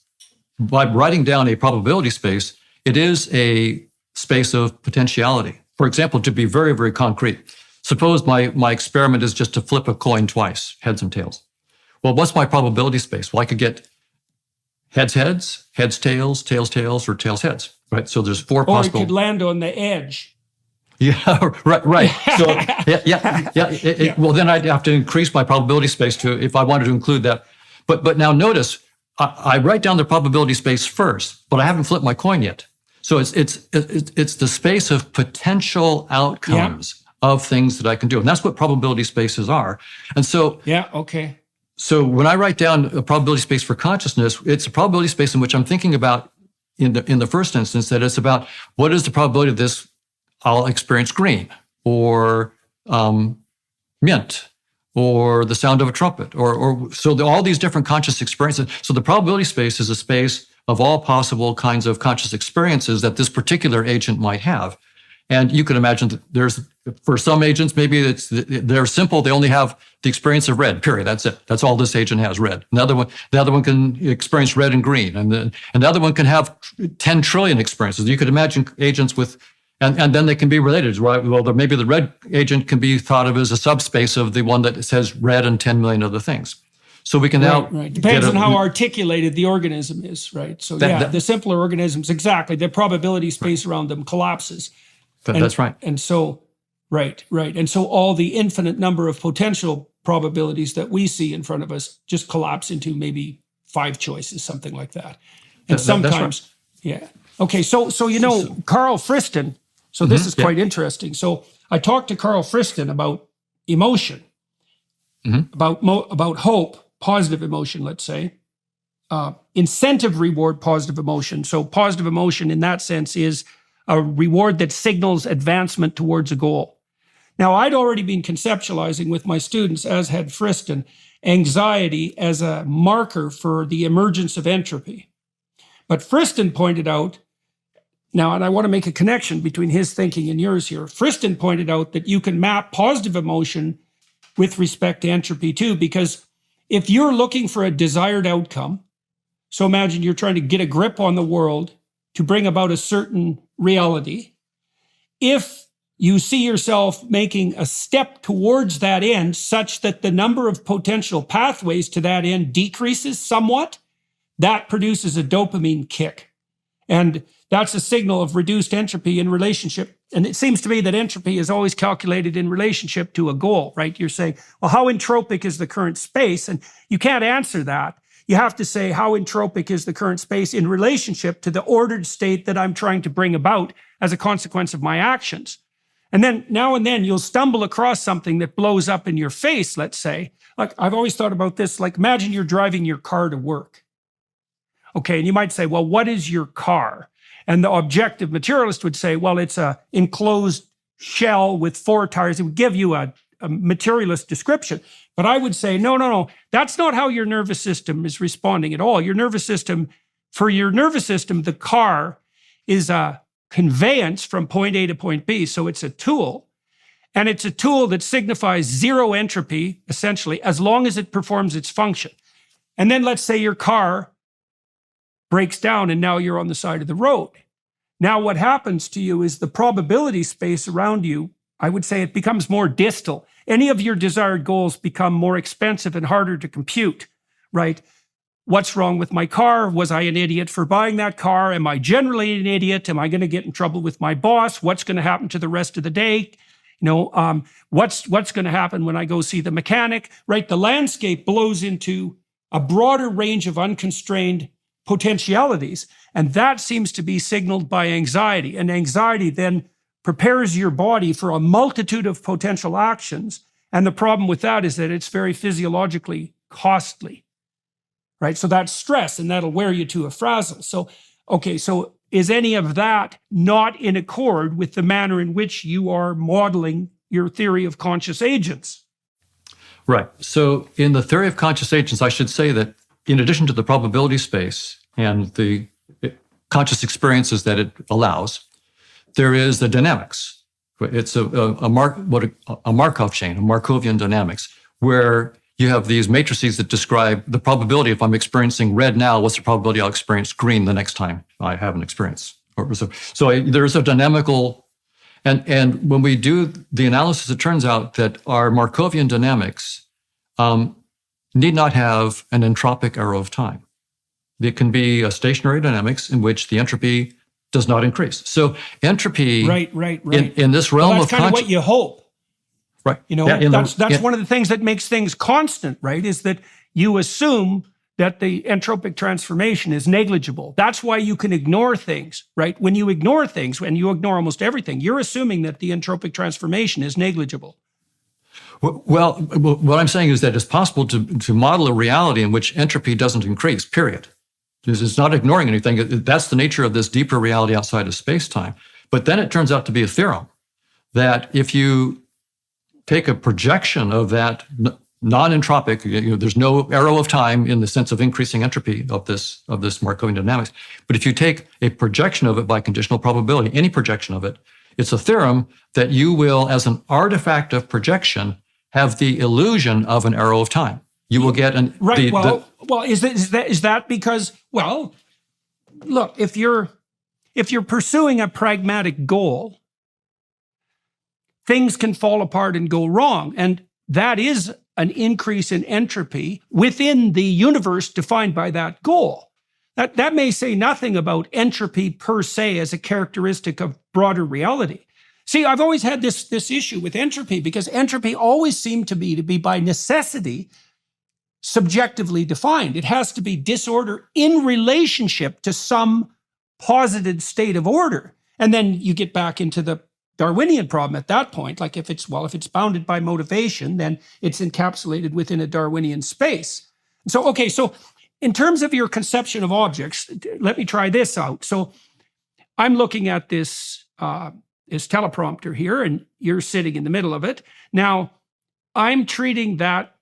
by writing down a probability space, it is a space of potentiality. For example, to be very, very concrete, suppose my experiment is just to flip a coin twice, heads and tails. Well, what's my probability space? Well, I could get heads, heads, heads, tails, tails, tails, or tails, heads, right? So there's four possible. Or it could land on the edge. Yeah, right. So, yeah. Well, then I'd have to increase my probability space to, if I wanted to include that. But now notice, I write down the probability space first, but I haven't flipped my coin yet. So it's the space of potential outcomes of things that I can do, and that's what probability spaces are. And so, So when I write down a probability space for consciousness, it's a probability space in which I'm thinking about, in the first instance, that it's about what is the probability of this. I'll experience green, or mint, or the sound of a trumpet, or so all these different conscious experiences. So the probability space is a space of all possible kinds of conscious experiences that this particular agent might have. And you can imagine that for some agents, maybe they're simple. They only have the experience of red, period. That's it. That's all this agent has, red. The other one can experience red and green. And the other one can have 10 trillion experiences. You could imagine agents with, and then they can be related, right? Well, maybe the red agent can be thought of as a subspace of the one that says red and 10 million other things. So we can now... Right. Depends on how articulated the organism is, right? So the simpler organisms, exactly, the probability space around them collapses. That's right. And so, right. And so all the infinite number of potential probabilities that we see in front of us just collapse into maybe 5 choices, something like that. And sometimes, Okay, so Carl Friston, so this is quite interesting. So I talked to Carl Friston about emotion, about hope, positive emotion, let's say, incentive reward, positive emotion. So positive emotion in that sense is a reward that signals advancement towards a goal. Now, I'd already been conceptualizing with my students, as had Friston, anxiety as a marker for the emergence of entropy. But Friston pointed out, now, and I want to make a connection between his thinking and yours here. Friston pointed out that you can map positive emotion with respect to entropy too, because if you're looking for a desired outcome, so imagine you're trying to get a grip on the world to bring about a certain reality. If you see yourself making a step towards that end such that the number of potential pathways to that end decreases somewhat, that produces a dopamine kick. And that's a signal of reduced entropy in relationship. And it seems to me that entropy is always calculated in relationship to a goal, right? You're saying, well, how entropic is the current space? And you can't answer that. You have to say, how entropic is the current space in relationship to the ordered state that I'm trying to bring about as a consequence of my actions? And then now and then you'll stumble across something that blows up in your face, let's say. Like, I've always thought about this, like imagine you're driving your car to work. Okay, and you might say, well, what is your car? And the objective materialist would say, well, it's a enclosed shell with 4 tires. It would give you a materialist description. But I would say, no, that's not how your nervous system is responding at all. Your nervous system, for your nervous system, the car is a conveyance from point A to point B. So it's a tool. And it's a tool that signifies zero entropy, essentially, as long as it performs its function. And then let's say your car breaks down and now you're on the side of the road. Now what happens to you is the probability space around you, I would say it becomes more distal. Any of your desired goals become more expensive and harder to compute, right? What's wrong with my car? Was I an idiot for buying that car? Am I generally an idiot? Am I going to get in trouble with my boss? What's going to happen to the rest of the day? What's going to happen when I go see the mechanic, right? The landscape blows into a broader range of unconstrained potentialities. And that seems to be signaled by anxiety. And anxiety then prepares your body for a multitude of potential actions. And the problem with that is that it's very physiologically costly, right? So that's stress, and that'll wear you to a frazzle. So, okay, so is any of that not in accord with the manner in which you are modeling your theory of conscious agents? Right. So in the theory of conscious agents, I should say that in addition to the probability space and the conscious experiences that it allows, there is the dynamics. It's a Markov chain, a Markovian dynamics, where you have these matrices that describe the probability. If I'm experiencing red now, what's the probability I'll experience green the next time I have an experience? So there's a dynamical, and when we do the analysis, it turns out that our Markovian dynamics need not have an entropic arrow of time. It can be a stationary dynamics in which the entropy does not increase. So entropy, right. In this realm well, of that's kind of what you hope. Right. That's one of the things that makes things constant, right? Is that you assume that the entropic transformation is negligible. That's why you can ignore things, right? When you ignore things, when you ignore almost everything, you're assuming that the entropic transformation is negligible. Well, what I'm saying is that it's possible to model a reality in which entropy doesn't increase, period. It's not ignoring anything. That's the nature of this deeper reality outside of space-time. But then it turns out to be a theorem that if you take a projection of that non-entropic, there's no arrow of time in the sense of increasing entropy of this Markovian dynamics. But if you take a projection of it by conditional probability, any projection of it, it's a theorem that you will, as an artifact of projection, have the illusion of an arrow of time. You will get an right. Is that because, well, look, if you're pursuing a pragmatic goal, things can fall apart and go wrong, and that is an increase in entropy within the universe defined by that goal. That may say nothing about entropy per se as a characteristic of broader reality. See, I've always had this issue with entropy because entropy always seemed to be by necessity subjectively defined. It has to be disorder in relationship to some posited state of order. And then you get back into the Darwinian problem at that point. Like if it's bounded by motivation, then it's encapsulated within a Darwinian space. So in terms of your conception of objects, let me try this out. So I'm looking at this teleprompter here, and you're sitting in the middle of it. Now, I'm treating that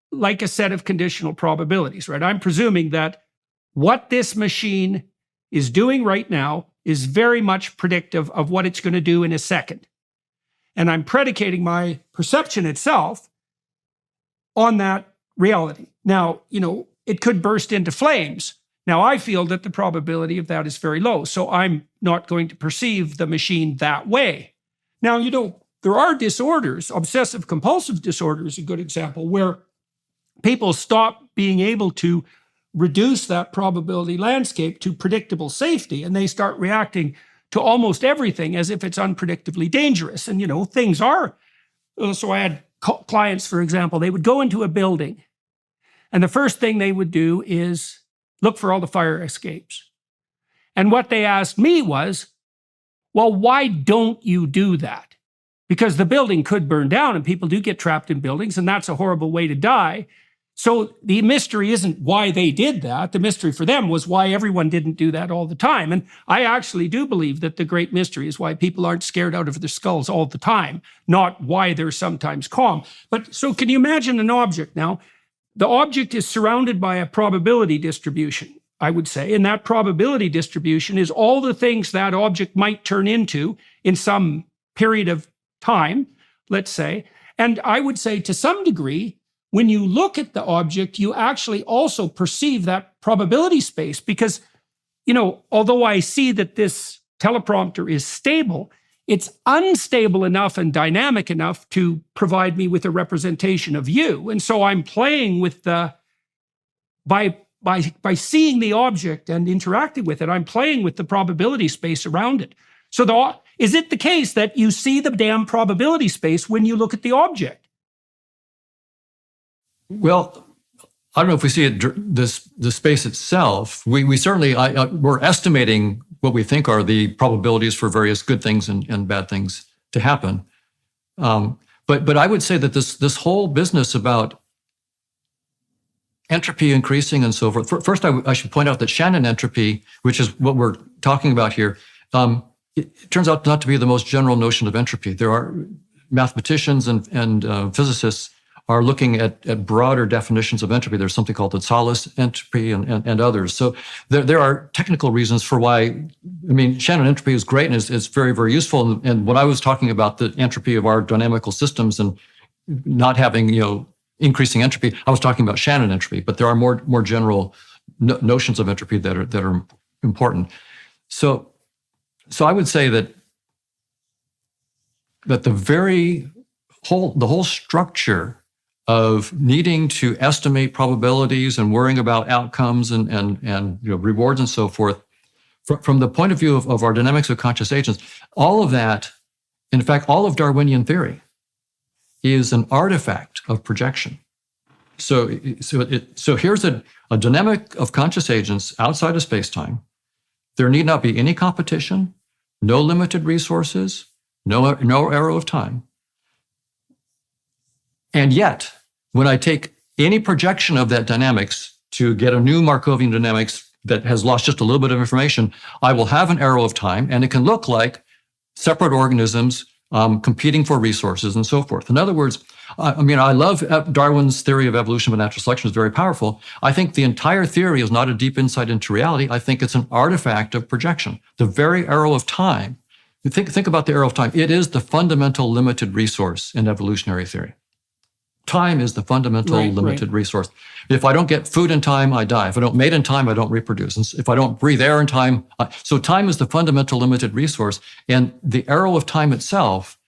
like a set of conditional probabilities, right? I'm presuming that what this machine is doing right now is very much predictive of what it's going to do in a second. And I'm predicating my perception itself on that reality. Now, it could burst into flames. Now, I feel that the probability of that is very low, so I'm not going to perceive the machine that way. Now, there are disorders, obsessive compulsive disorder is a good example, where people stop being able to reduce that probability landscape to predictable safety, and they start reacting to almost everything as if it's unpredictably dangerous. And, things are. So I had clients, for example, they would go into a building, and the first thing they would do is look for all the fire escapes. And what they asked me was, well, why don't you do that? Because the building could burn down, and people do get trapped in buildings, and that's a horrible way to die. So the mystery isn't why they did that. The mystery for them was why everyone didn't do that all the time. And I actually do believe that the great mystery is why people aren't scared out of their skulls all the time, not why they're sometimes calm. But so can you imagine an object now? The object is surrounded by a probability distribution, I would say, and that probability distribution is all the things that object might turn into in some period of time, let's say. And I would say to some degree, when you look at the object, you actually also perceive that probability space because, although I see that this teleprompter is stable, it's unstable enough and dynamic enough to provide me with a representation of you. And so I'm playing with by seeing the object and interacting with it, I'm playing with the probability space around it. So is it the case that you see the damn probability space when you look at the object? Well, I don't know if we see it, the space itself. We certainly, we're estimating what we think are the probabilities for various good things and bad things to happen. But I would say that this whole business about entropy increasing and so forth. First, I should point out that Shannon entropy, which is what we're talking about here, it turns out not to be the most general notion of entropy. There are mathematicians and physicists are looking at broader definitions of entropy. There's something called the Thales entropy and others. So there are technical reasons for why, Shannon entropy is great and is very, very useful. And when I was talking about the entropy of our dynamical systems and not having, increasing entropy, I was talking about Shannon entropy, but there are more general notions of entropy that are important. So I would say that the whole structure of needing to estimate probabilities and worrying about outcomes and rewards and so forth, from the point of view of our dynamics of conscious agents, all of that, in fact, all of Darwinian theory is an artifact of projection. So here's a dynamic of conscious agents outside of space-time. There need not be any competition, no limited resources, no arrow of time. And yet, when I take any projection of that dynamics to get a new Markovian dynamics that has lost just a little bit of information, I will have an arrow of time, and it can look like separate organisms competing for resources and so forth. In other words, I love Darwin's theory of evolution of natural selection is very powerful. I think the entire theory is not a deep insight into reality. I think it's an artifact of projection. The very arrow of time, think about the arrow of time. It is the fundamental limited resource in evolutionary theory. Time is the fundamental limited resource. If I don't get food in time, I die. If I don't mate in time, I don't reproduce. And if I don't breathe air in time, so time is the fundamental limited resource. And the arrow of time itself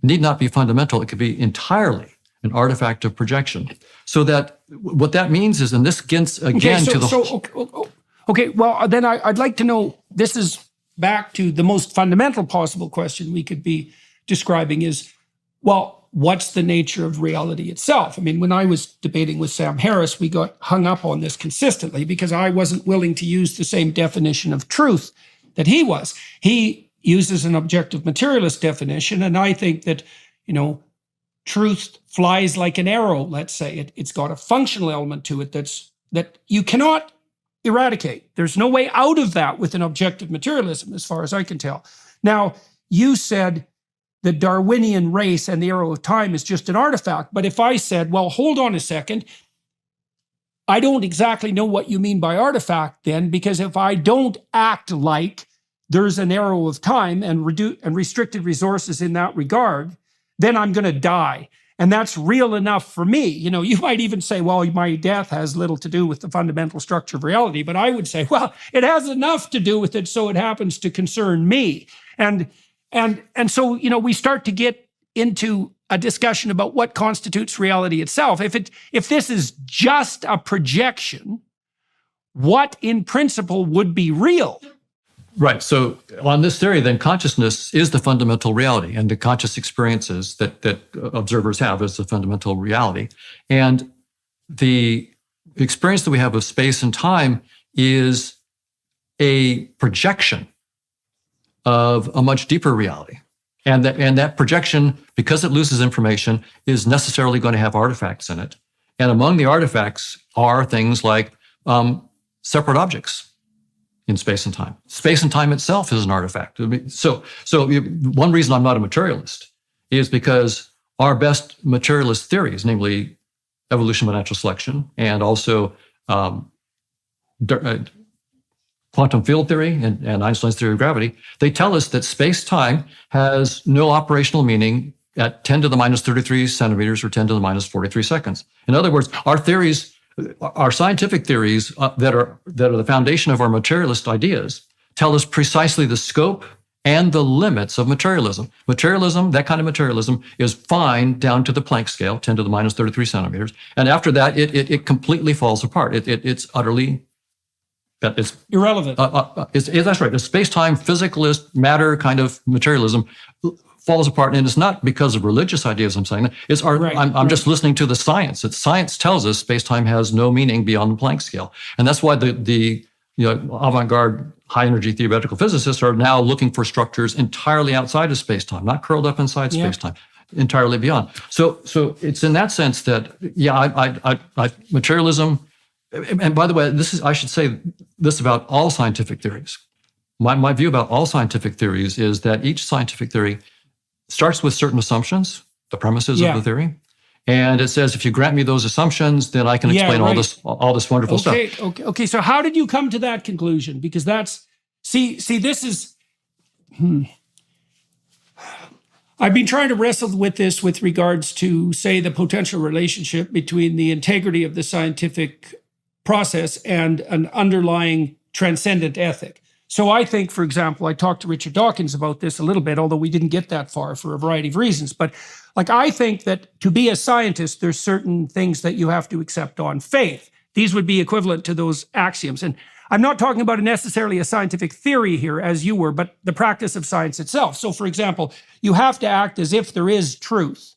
need not be fundamental. It could be entirely an artifact of projection. So that what that means is, and this gets again to the... Okay, well, then I'd like to know, this is back to the most fundamental possible question we could be describing is, well, what's the nature of reality itself? When I was debating with Sam Harris, we got hung up on this consistently because I wasn't willing to use the same definition of truth that he was. He uses an objective materialist definition, and I think that, truth flies like an arrow, let's say. It's got a functional element to it that you cannot eradicate. There's no way out of that with an objective materialism, as far as I can tell. Now, you said the Darwinian race and the arrow of time is just an artifact. But if I said, well, hold on a second, I don't exactly know what you mean by artifact then, because if I don't act like there's an arrow of time and restricted resources in that regard, then I'm going to die. and that's real enough for me. You might even say, well, my death has little to do with the fundamental structure of reality, but I would say, well, it has enough to do with it, so it happens to concern me. And so, we start to get into a discussion about what constitutes reality itself. If this is just a projection, what in principle would be real? Right. So on this theory, then consciousness is the fundamental reality, and the conscious experiences that observers have is the fundamental reality. And the experience that we have of space and time is a projection of a much deeper reality. And that projection, because it loses information, is necessarily going to have artifacts in it. And among the artifacts are things like separate objects in space and time. Space and time itself is an artifact. So one reason I'm not a materialist is because our best materialist theories, namely evolution by natural selection and also quantum field theory and Einstein's theory of gravity, they tell us that space-time has no operational meaning at 10 to the minus 33 centimeters or 10 to the minus 43 seconds. In other words, our theories, our scientific theories that are the foundation of our materialist ideas, tell us precisely the scope and the limits of materialism. Materialism, that kind of materialism, is fine down to the Planck scale, 10 to the minus 33 centimeters. And after that, it completely falls apart. It's utterly... It's irrelevant. That's right. The space-time physicalist matter kind of materialism falls apart, and it's not because of religious ideas. I'm saying that it's I'm just listening to the science. Science tells us space-time has no meaning beyond the Planck scale, and that's why the avant-garde high-energy theoretical physicists are now looking for structures entirely outside of space-time, not curled up inside space-time, entirely beyond. So it's in that sense that materialism. And by the way, I should say this about all scientific theories. My view about all scientific theories is that each scientific theory starts with certain assumptions, the premises of the theory, and it says, if you grant me those assumptions, then I can explain all this wonderful stuff. Okay. So how did you come to that conclusion? Because this is. I've been trying to wrestle with this with regards to, say, the potential relationship between the integrity of the scientific process and an underlying transcendent ethic. So I think, for example, I talked to Richard Dawkins about this a little bit, although we didn't get that far for a variety of reasons. But I think that to be a scientist, there's certain things that you have to accept on faith. These would be equivalent to those axioms. And I'm not talking about necessarily a scientific theory here, as you were, but the practice of science itself. So, for example, you have to act as if there is truth.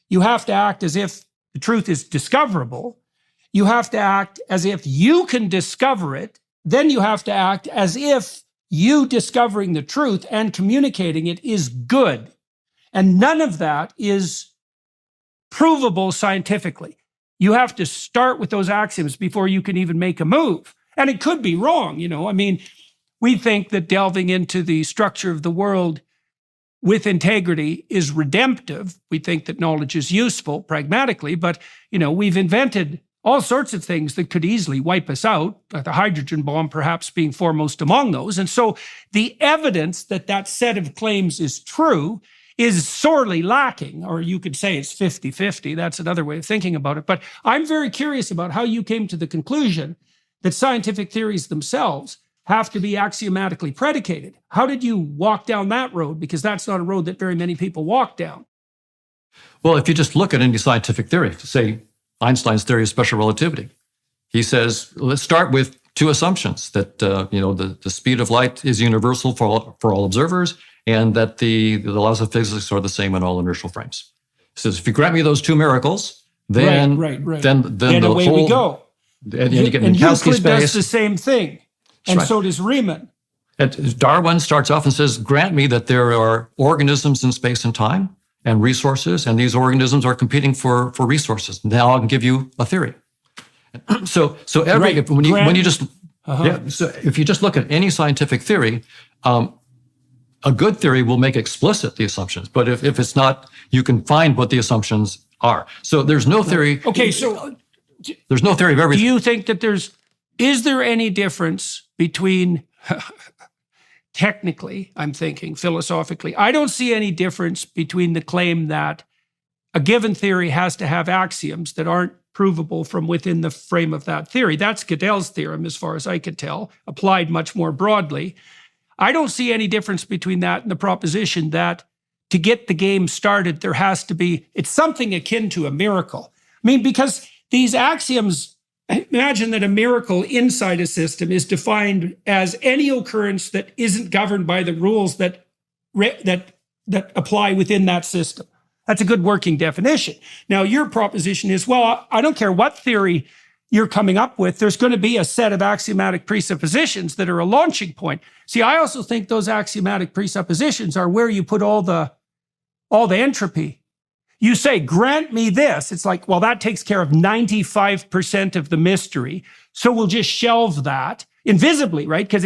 You have to act as if the truth is discoverable. You have to act as if you can discover it. Then you have to act as if you discovering the truth and communicating it is good. And none of that is provable scientifically. You have to start with those axioms before you can even make a move. And it could be wrong, we think that delving into the structure of the world with integrity is redemptive. We think that knowledge is useful pragmatically, but, we've invented all sorts of things that could easily wipe us out, the hydrogen bomb perhaps being foremost among those. And so the evidence that set of claims is true is sorely lacking, or you could say it's 50-50. That's another way of thinking about it. But I'm very curious about how you came to the conclusion that scientific theories themselves have to be axiomatically predicated. How did you walk down that road? Because that's not a road that very many people walk down. Well, if you just look at any scientific theory, say Einstein's theory of special relativity, he says, let's start with two assumptions, that the speed of light is universal for all observers, and that the laws of physics are the same in all inertial frames. He says, if you grant me those two miracles, then then away we go. And you get Minkowski space. Does the same thing, and so does Riemann. And Darwin starts off and says, grant me that there are organisms in space and time and resources, and these organisms are competing for resources. Now I can give you a theory. So if you just look at any scientific theory, a good theory will make explicit the assumptions. But if it's not, you can find what the assumptions are. So there's no theory. Okay, so there's no theory of everything. Do you think that is there any difference between, technically, I'm thinking philosophically, I don't see any difference between the claim that a given theory has to have axioms that aren't provable from within the frame of that theory. That's Gödel's theorem, as far as I could tell, applied much more broadly. I don't see any difference between that and the proposition that to get the game started, there has to be, it's something akin to a miracle. I mean, because these axioms, imagine that a miracle inside a system is defined as any occurrence that isn't governed by the rules that apply within that system. That's a good working definition. Now, your proposition is, well, I don't care what theory you're coming up with, there's going to be a set of axiomatic presuppositions that are a launching point. See, I also think those axiomatic presuppositions are where you put all the entropy. You say, grant me this. It's like, well, that takes care of 95% of the mystery. So we'll just shelve that invisibly, right? Because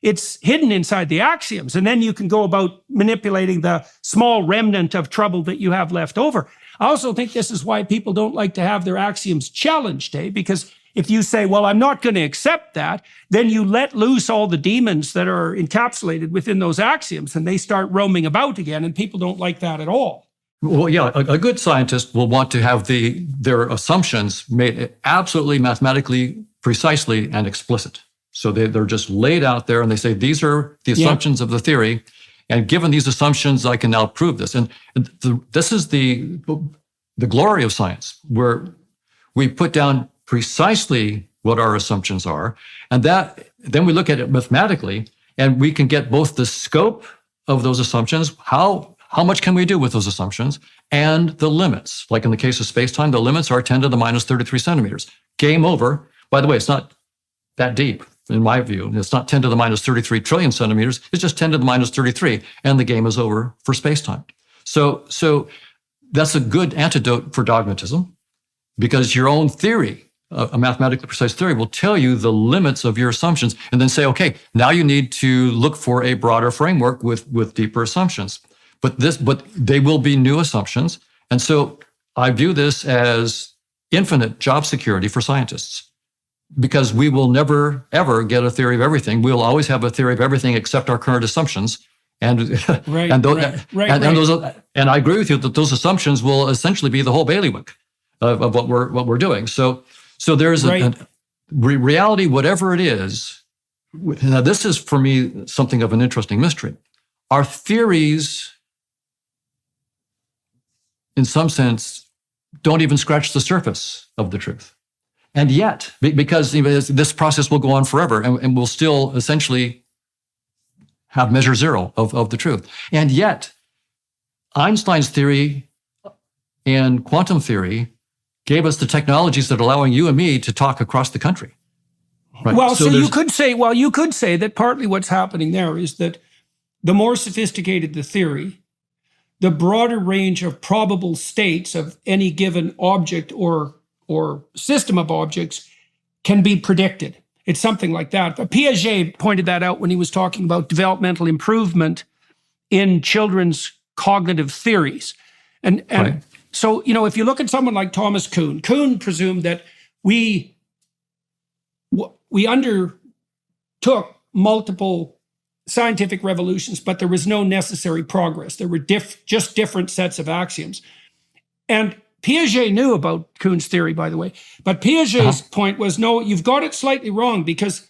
it's hidden inside the axioms. And then you can go about manipulating the small remnant of trouble that you have left over. I also think this is why people don't like to have their axioms challenged, because if you say, well, I'm not going to accept that, then you let loose all the demons that are encapsulated within those axioms and they start roaming about again, and people don't like that at all. Well, yeah, a good scientist will want to have their assumptions made absolutely mathematically precisely and explicit. So they're just laid out there and they say, these are the assumptions of the theory. And given these assumptions, I can now prove this. And this is the glory of science, where we put down precisely what our assumptions are. And then we look at it mathematically, and we can get both the scope of those assumptions, how much can we do with those assumptions, and the limits. Like in the case of space-time, the limits are 10 to the minus 33 centimeters. Game over. By the way, it's not that deep. In my view, it's not 10 to the minus 33 trillion centimeters. It's just 10 to the minus 33, and the game is over for space-time. So that's a good antidote for dogmatism, because your own theory, a mathematically precise theory, will tell you the limits of your assumptions, and then say, okay, now you need to look for a broader framework with deeper assumptions. But they will be new assumptions, and so I view this as infinite job security for scientists. Because we will never, ever get a theory of everything. We'll always have a theory of everything except our current assumptions. And and I agree with you that those assumptions will essentially be the whole bailiwick of what we're doing. So there's a reality, whatever it is. Now, this is for me something of an interesting mystery. Our theories, in some sense, don't even scratch the surface of the truth. And yet, because this process will go on forever, and we'll still essentially have measure zero of the truth. And yet, Einstein's theory and quantum theory gave us the technologies that are allowing you and me to talk across the country. Right? Well, so you could say that partly what's happening there is that the more sophisticated the theory, the broader range of probable states of any given object or system of objects can be predicted. It's something like that. But Piaget pointed that out when he was talking about developmental improvement in children's cognitive theories. And right. So, if you look at someone like Thomas Kuhn presumed that we undertook multiple scientific revolutions, but there was no necessary progress. There were just different sets of axioms. And Piaget knew about Kuhn's theory, by the way, but Piaget's point was, no, you've got it slightly wrong, because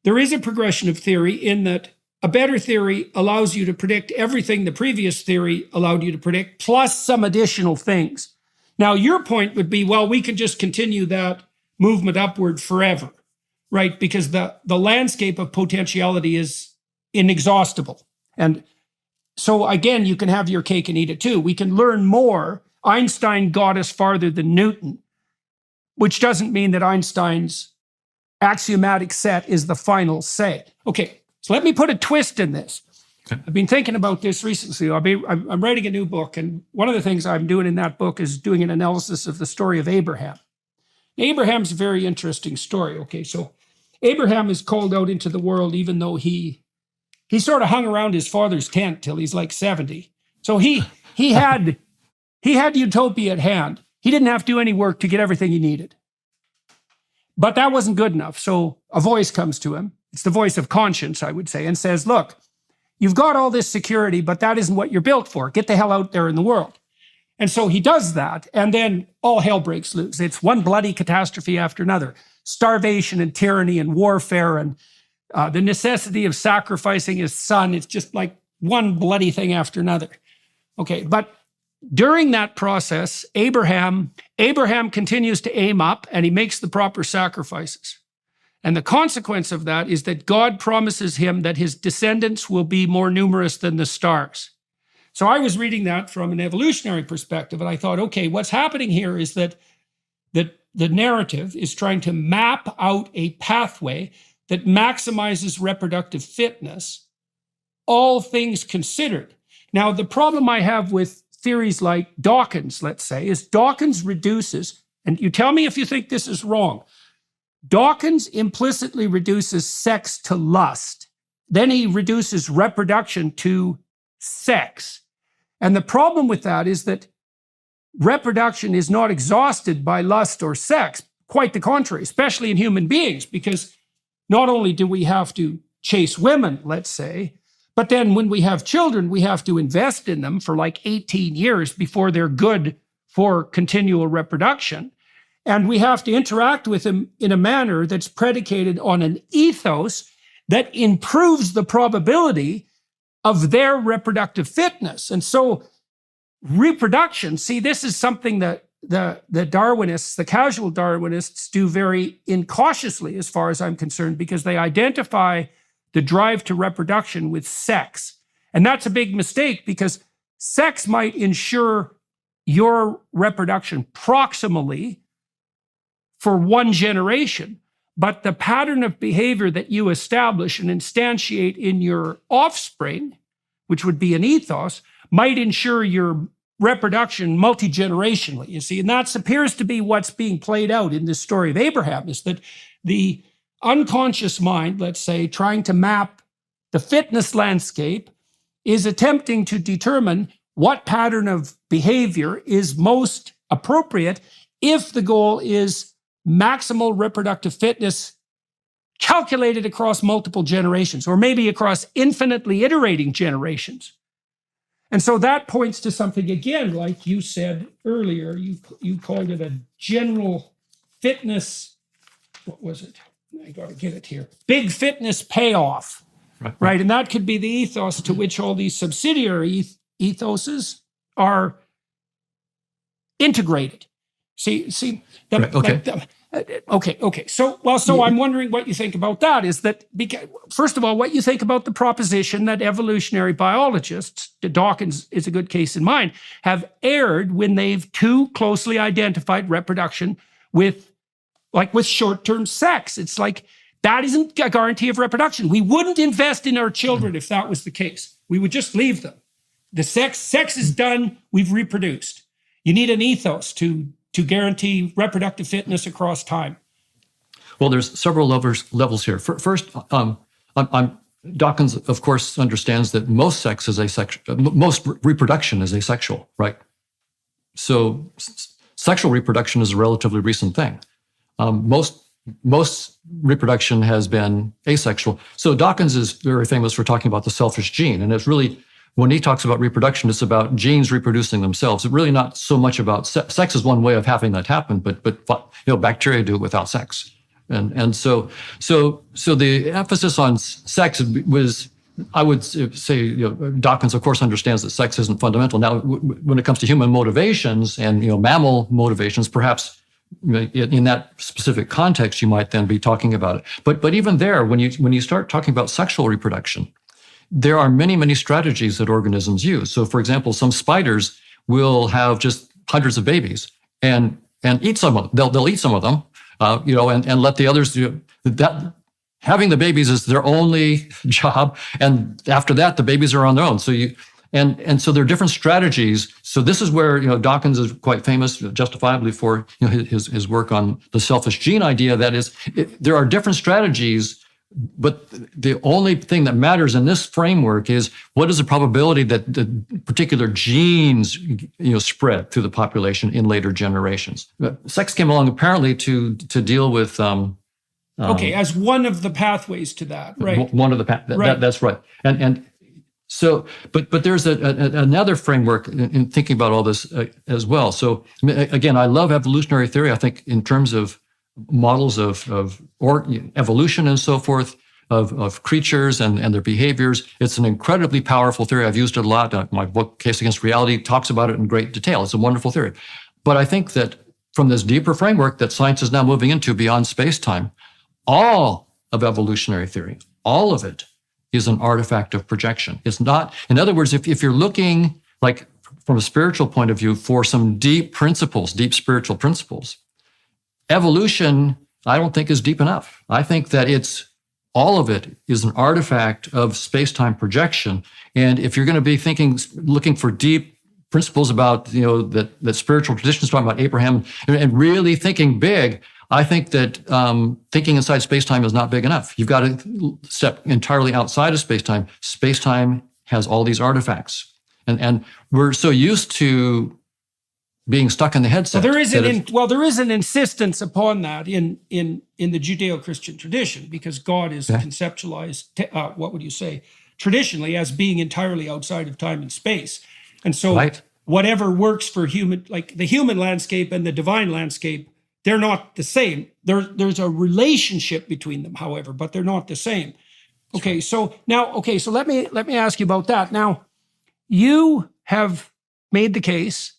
there is a progression of theory in that a better theory allows you to predict everything the previous theory allowed you to predict, plus some additional things. Now, your point would be, well, we can just continue that movement upward forever, right? Because the landscape of potentiality is inexhaustible. And so, again, you can have your cake and eat it too. We can learn more. Einstein got us farther than Newton, which doesn't mean that Einstein's axiomatic set is the final say. Okay, so let me put a twist in this. Okay. I've been thinking about this recently. I'm writing a new book, and one of the things I'm doing in that book is doing an analysis of the story of Abraham. Abraham's a very interesting story. Okay, so Abraham is called out into the world, even though he sort of hung around his father's tent till he's like 70. So he had utopia at hand. He didn't have to do any work to get everything he needed. But that wasn't good enough. So a voice comes to him. It's the voice of conscience, I would say, and says, look, you've got all this security, but that isn't what you're built for. Get the hell out there in the world. And so he does that, and then all hell breaks loose. It's one bloody catastrophe after another. Starvation and tyranny and warfare and the necessity of sacrificing his son. It's just like one bloody thing after another. Okay, but during that process, Abraham continues to aim up, and he makes the proper sacrifices. And the consequence of that is that God promises him that his descendants will be more numerous than the stars. So I was reading that from an evolutionary perspective, and I thought, okay, what's happening here is that the narrative is trying to map out a pathway that maximizes reproductive fitness, all things considered. Now, the problem I have with theories like Dawkins, let's say, is Dawkins reduces, and you tell me if you think this is wrong, Dawkins implicitly reduces sex to lust. Then he reduces reproduction to sex. And the problem with that is that reproduction is not exhausted by lust or sex. Quite the contrary, especially in human beings, because not only do we have to chase women, let's say, but then when we have children, we have to invest in them for like 18 years before they're good for continual reproduction. And we have to interact with them in a manner that's predicated on an ethos that improves the probability of their reproductive fitness. And so reproduction, see, this is something that the Darwinists, the casual Darwinists, do very incautiously as far as I'm concerned, because they identify the drive to reproduction with sex. And that's a big mistake, because sex might ensure your reproduction proximally for one generation, but the pattern of behavior that you establish and instantiate in your offspring, which would be an ethos, might ensure your reproduction multi-generationally, you see. And that appears to be what's being played out in this story of Abraham, is that the unconscious mind, let's say, trying to map the fitness landscape, is attempting to determine what pattern of behavior is most appropriate if the goal is maximal reproductive fitness calculated across multiple generations, or maybe across infinitely iterating generations. And so that points to something, again, like you said earlier, you called it a general fitness, what was it? I got to get it here. Big fitness payoff, right? And that could be the ethos to which all these subsidiary ethoses are integrated. See, okay. So I'm wondering what you think about that. Is that, first of all, what you think about the proposition that evolutionary biologists, Dawkins is a good case in mind, have erred when they've too closely identified reproduction with short-term sex. It's like, that isn't a guarantee of reproduction. We wouldn't invest in our children if that was the case. We would just leave them. The sex is done, we've reproduced. You need an ethos to guarantee reproductive fitness across time. Well, there's several levels here. First, Dawkins, of course, understands that most reproduction is asexual, right? So sexual reproduction is a relatively recent thing. Most reproduction has been asexual. So Dawkins is very famous for talking about the selfish gene, and it's really, when he talks about reproduction, it's about genes reproducing themselves. It's really not so much about sex is one way of having that happen, but bacteria do it without sex, and so the emphasis on sex was, I would say, Dawkins of course understands that sex isn't fundamental. Now, when it comes to human motivations and mammal motivations, perhaps in that specific context, you might then be talking about it. But even there, when you start talking about sexual reproduction, there are many, many strategies that organisms use. So, for example, some spiders will have just hundreds of babies and eat some of them. They'll eat some of them, and let the others do that. Having the babies is their only job, and after that, the babies are on their own. So so there are different strategies. So this is where Dawkins is quite famous, justifiably, for his work on the selfish gene idea. That is, there are different strategies. But the only thing that matters in this framework is, what is the probability that the particular genes, spread through the population in later generations? Sex came along apparently to deal with. As one of the pathways to that, right? One of the right. That's right. And So, but there's another framework in thinking about all this as well. So again, I love evolutionary theory. I think in terms of models of evolution and so forth, of creatures and their behaviors, it's an incredibly powerful theory. I've used it a lot. My book, Case Against Reality, talks about it in great detail. It's a wonderful theory. But I think that from this deeper framework that science is now moving into beyond space-time, all of evolutionary theory, all of it, is an artifact of projection. It's not, in other words, if you're looking, like from a spiritual point of view, for some deep principles, deep spiritual principles, evolution, I don't think is deep enough. I think that all of it is an artifact of space-time projection. And if you're going to be looking for deep principles about, that spiritual traditions talking about Abraham and really thinking big, I think that thinking inside space-time is not big enough. You've got to step entirely outside of space-time. Space-time has all these artifacts. And we're so used to being stuck in the headset. Well, there is an insistence upon that in the Judeo-Christian tradition, because God is conceptualized, what would you say, traditionally as being entirely outside of time and space. And so whatever works for human, like the human landscape and the divine landscape, they're not the same. There's a relationship between them, however, but they're not the same. Okay, so let me ask you about that. Now, you have made the case,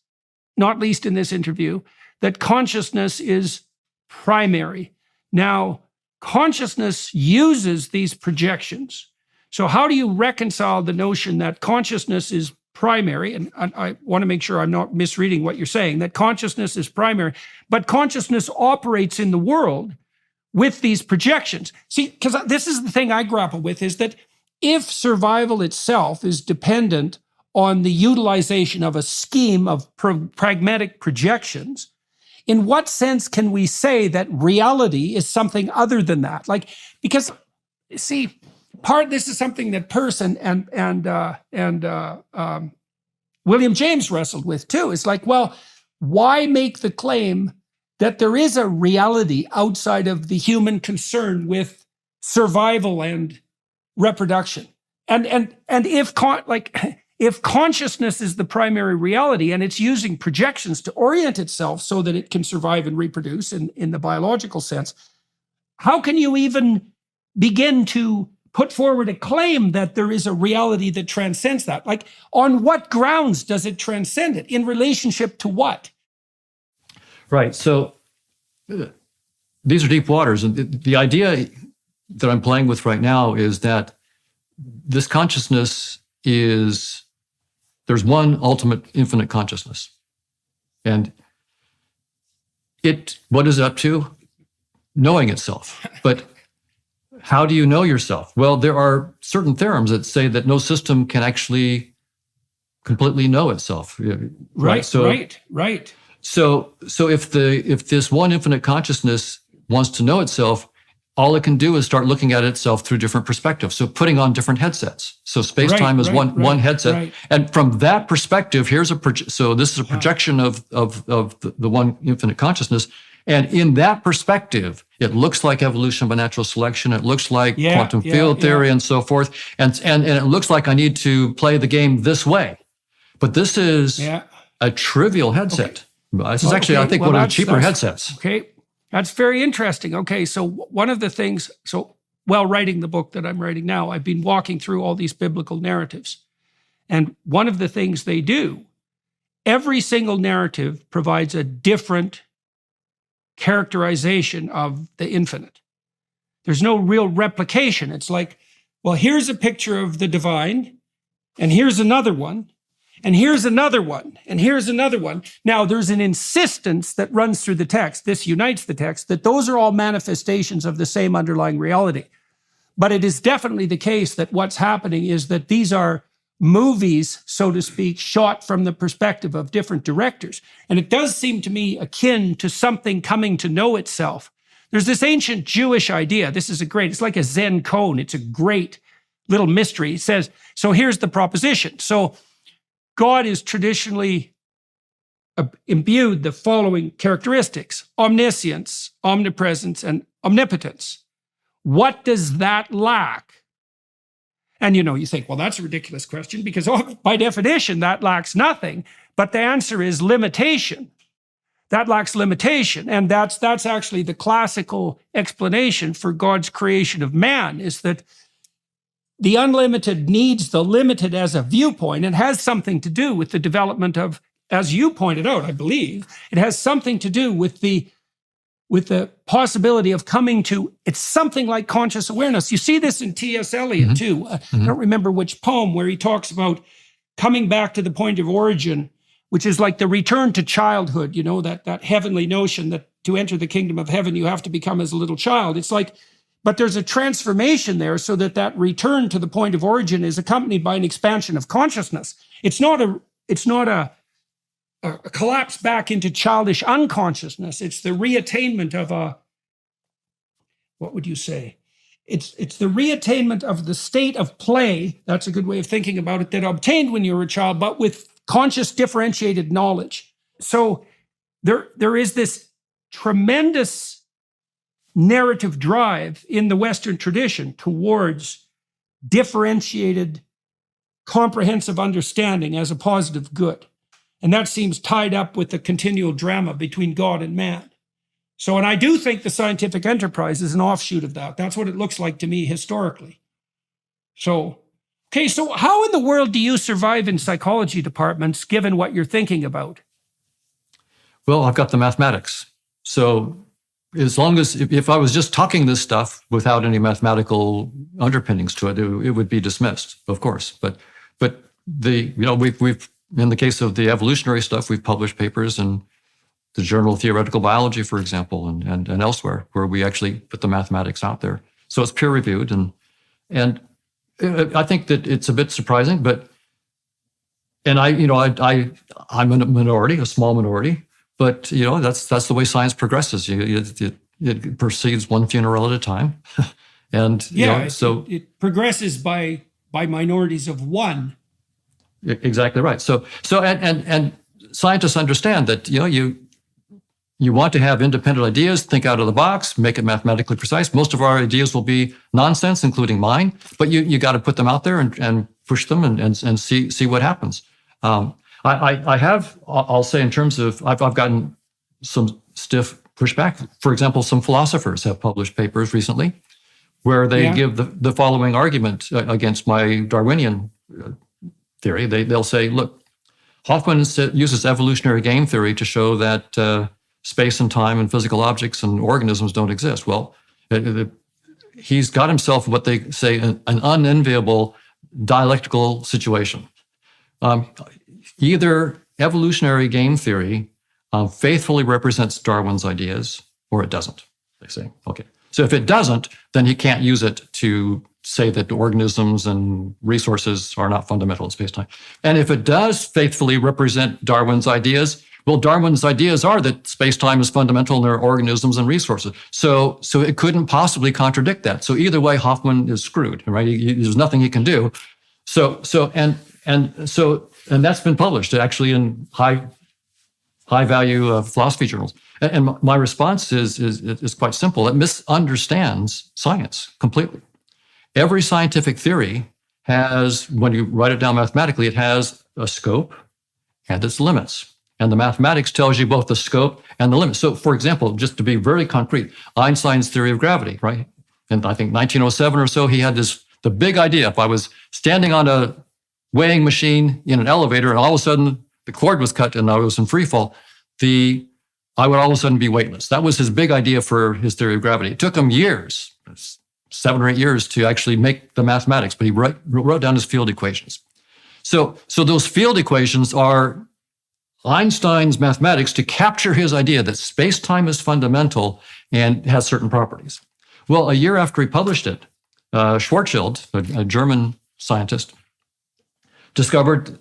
not least in this interview, that consciousness is primary. Now, consciousness uses these projections. So how do you reconcile the notion that consciousness is primary, and I want to make sure I'm not misreading what you're saying, that consciousness is primary, but consciousness operates in the world with these projections? See, because this is the thing I grapple with, is that if survival itself is dependent on the utilization of a scheme of pragmatic projections, in what sense can we say that reality is something other than that? Because, see, this is something that Peterson and William James wrestled with too. It's like, well, why make the claim that there is a reality outside of the human concern with survival and reproduction? And if consciousness is the primary reality and it's using projections to orient itself so that it can survive and reproduce in the biological sense, how can you even begin to put forward a claim that there is a reality that transcends that? Like, on what grounds does it transcend it? In relationship to what? Right. So these are deep waters. And the idea that I'm playing with right now is that this consciousness there's one ultimate infinite consciousness. And what is it up to? Knowing itself. But how do you know yourself? Well, there are certain theorems that say that no system can actually completely know itself. Right. So if this one infinite consciousness wants to know itself, all it can do is start looking at itself through different perspectives. So putting on different headsets. So space-time is one headset. Right. And from that perspective, so this is a projection of the one infinite consciousness. And in that perspective, it looks like evolution by natural selection. It looks like quantum field theory and so forth. And it looks like I need to play the game this way. But this is a trivial headset. Okay. This is actually, I think, one of the cheaper headsets. Okay. That's very interesting. Okay. So one of the things, while writing the book that I'm writing now, I've been walking through all these biblical narratives. And one of the things they do, every single narrative provides a different characterization of the infinite. There's no real replication. It's like, well, here's a picture of the divine, and here's another one, and here's another one, and here's another one. Now, there's an insistence that runs through the text, this unites the text, that those are all manifestations of the same underlying reality. But it is definitely the case that what's happening is that these are movies, so to speak, shot from the perspective of different directors. And it does seem to me akin to something coming to know itself. There's this ancient Jewish idea. It's like a Zen koan. It's a great little mystery. It says, so here's the proposition. So God is traditionally imbued the following characteristics: omniscience, omnipresence, and omnipotence. What does that lack? And you think, well, that's a ridiculous question because by definition that lacks nothing. But the answer is limitation. That lacks limitation. And that's actually the classical explanation for God's creation of man, is that the unlimited needs the limited as a viewpoint. It has something to do with the development of, as you pointed out, I believe, it has something to do with the possibility of coming to, it's something like conscious awareness. You see this in T.S. Eliot too. I don't remember which poem, where he talks about coming back to the point of origin, which is like the return to childhood, that heavenly notion that to enter the kingdom of heaven, you have to become as a little child. It's like, but there's a transformation there so that return to the point of origin is accompanied by an expansion of consciousness. It's not a collapse back into childish unconsciousness. It's the reattainment of what would you say? It's the reattainment of the state of play. That's a good way of thinking about it, that obtained when you were a child, but with conscious differentiated knowledge. So there is this tremendous narrative drive in the Western tradition towards differentiated, comprehensive understanding as a positive good. And that seems tied up with the continual drama between God and man. So, and I do think the scientific enterprise is an offshoot of that. That's what it looks like to me historically. So, okay, so how in the world do you survive in psychology departments given what you're thinking about? Well, I've got the mathematics. So as long as, if I was just talking this stuff without any mathematical underpinnings to it, it would be dismissed, of course. But we've in the case of the evolutionary stuff, we've published papers in the Journal of Theoretical Biology, for example, and elsewhere, where we actually put the mathematics out there. So it's peer reviewed, and I think that it's a bit surprising, I'm a minority, a small minority, but that's the way science progresses. It proceeds one funeral at a time, and it progresses by minorities of one. Exactly right. So and scientists understand that you want to have independent ideas, think out of the box, make it mathematically precise. Most of our ideas will be nonsense, including mine, but you got to put them out there and push them and see what happens. I'll say in terms of, I've gotten some stiff pushback. For example, some philosophers have published papers recently where they give the following argument against my Darwinian theory. They'll say, look, Hoffman uses evolutionary game theory to show that space and time and physical objects and organisms don't exist. Well, he's got himself what they say an unenviable dialectical situation. Either evolutionary game theory faithfully represents Darwin's ideas, or it doesn't, they say. Okay. So if it doesn't, then he can't use it to say that organisms and resources are not fundamental in space-time. And if it does faithfully represent Darwin's ideas, well, Darwin's ideas are that space-time is fundamental and there are organisms and resources. So it couldn't possibly contradict that. So either way, Hoffman is screwed, right? There's nothing he can do. And that's been published actually in high value philosophy journals. And my response is quite simple. It misunderstands science completely. Every scientific theory has, when you write it down mathematically, it has a scope and its limits. And the mathematics tells you both the scope and the limits. So, for example, just to be very concrete, Einstein's theory of gravity, right? And I think 1907 or so, he had the big idea. If I was standing on a weighing machine in an elevator and all of a sudden the cord was cut and I was in free fall, I would all of a sudden be weightless. That was his big idea for his theory of gravity. It took him years, 7 or 8 years, to actually make the mathematics, but he wrote down his field equations. So those field equations are Einstein's mathematics to capture his idea that space-time is fundamental and has certain properties. Well, a year after he published it, Schwarzschild, a German scientist, discovered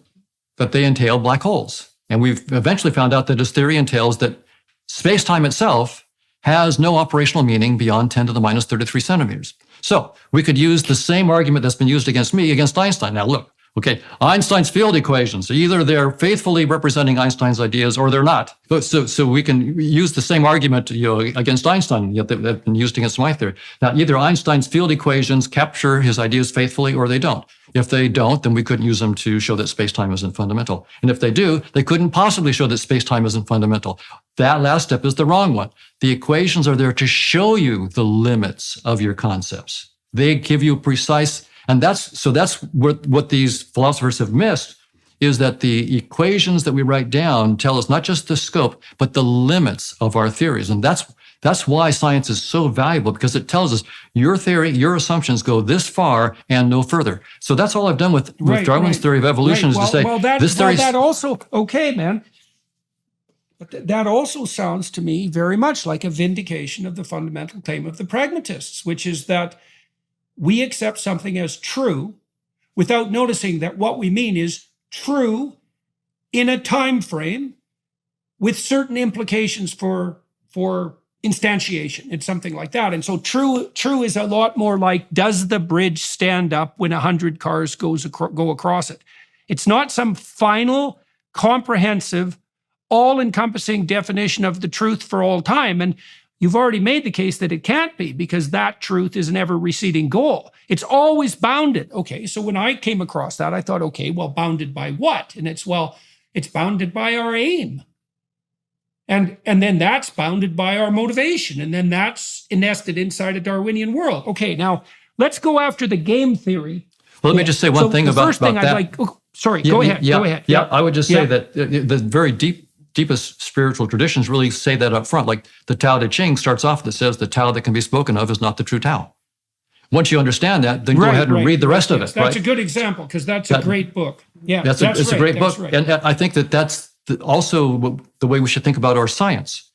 that they entail black holes. And we've eventually found out that his theory entails that space-time itself has no operational meaning beyond 10 to the minus 33 centimeters. So we could use the same argument that's been used against me, against Einstein. Now look, Okay, Einstein's field equations, either they're faithfully representing Einstein's ideas or they're not. So we can use the same argument, against Einstein that have been used against my theory. Now, either Einstein's field equations capture his ideas faithfully or they don't. If they don't, then we couldn't use them to show that space-time isn't fundamental. And if they do, they couldn't possibly show that space-time isn't fundamental. That last step is the wrong one. The equations are there to show you the limits of your concepts. They give you precise. And that's what these philosophers have missed, is that the equations that we write down tell us not just the scope, but the limits of our theories. And that's why science is so valuable, because it tells us your theory, your assumptions go this far and no further. So that's all I've done with Darwin's theory of evolution, is to say, this theory. That also, okay, man. But that also sounds to me very much like a vindication of the fundamental claim of the pragmatists, which is that we accept something as true without noticing that what we mean is true in a time frame with certain implications for instantiation. It's something like that. And so true is a lot more like, does the bridge stand up when 100 cars go across it? It's not some final, comprehensive, all-encompassing definition of the truth for all time. And you've already made the case that it can't be, because that truth is an ever-receding goal. It's always bounded. Okay, so when I came across that, I thought, okay, well, bounded by what? And it's bounded by our aim. And then that's bounded by our motivation. And then that's nested inside a Darwinian world. Okay, now let's go after the game theory. Well, let me just say one thing about that. Go ahead. Yeah, I would just say that the very deepest spiritual traditions really say that up front. Like the Tao Te Ching starts off that says the Tao that can be spoken of is not the true Tao. Once you understand that, then go ahead and read the rest of it. That's a good example, because that's a great book. Yeah, it's a great book. Right. And I think that's also the way we should think about our science.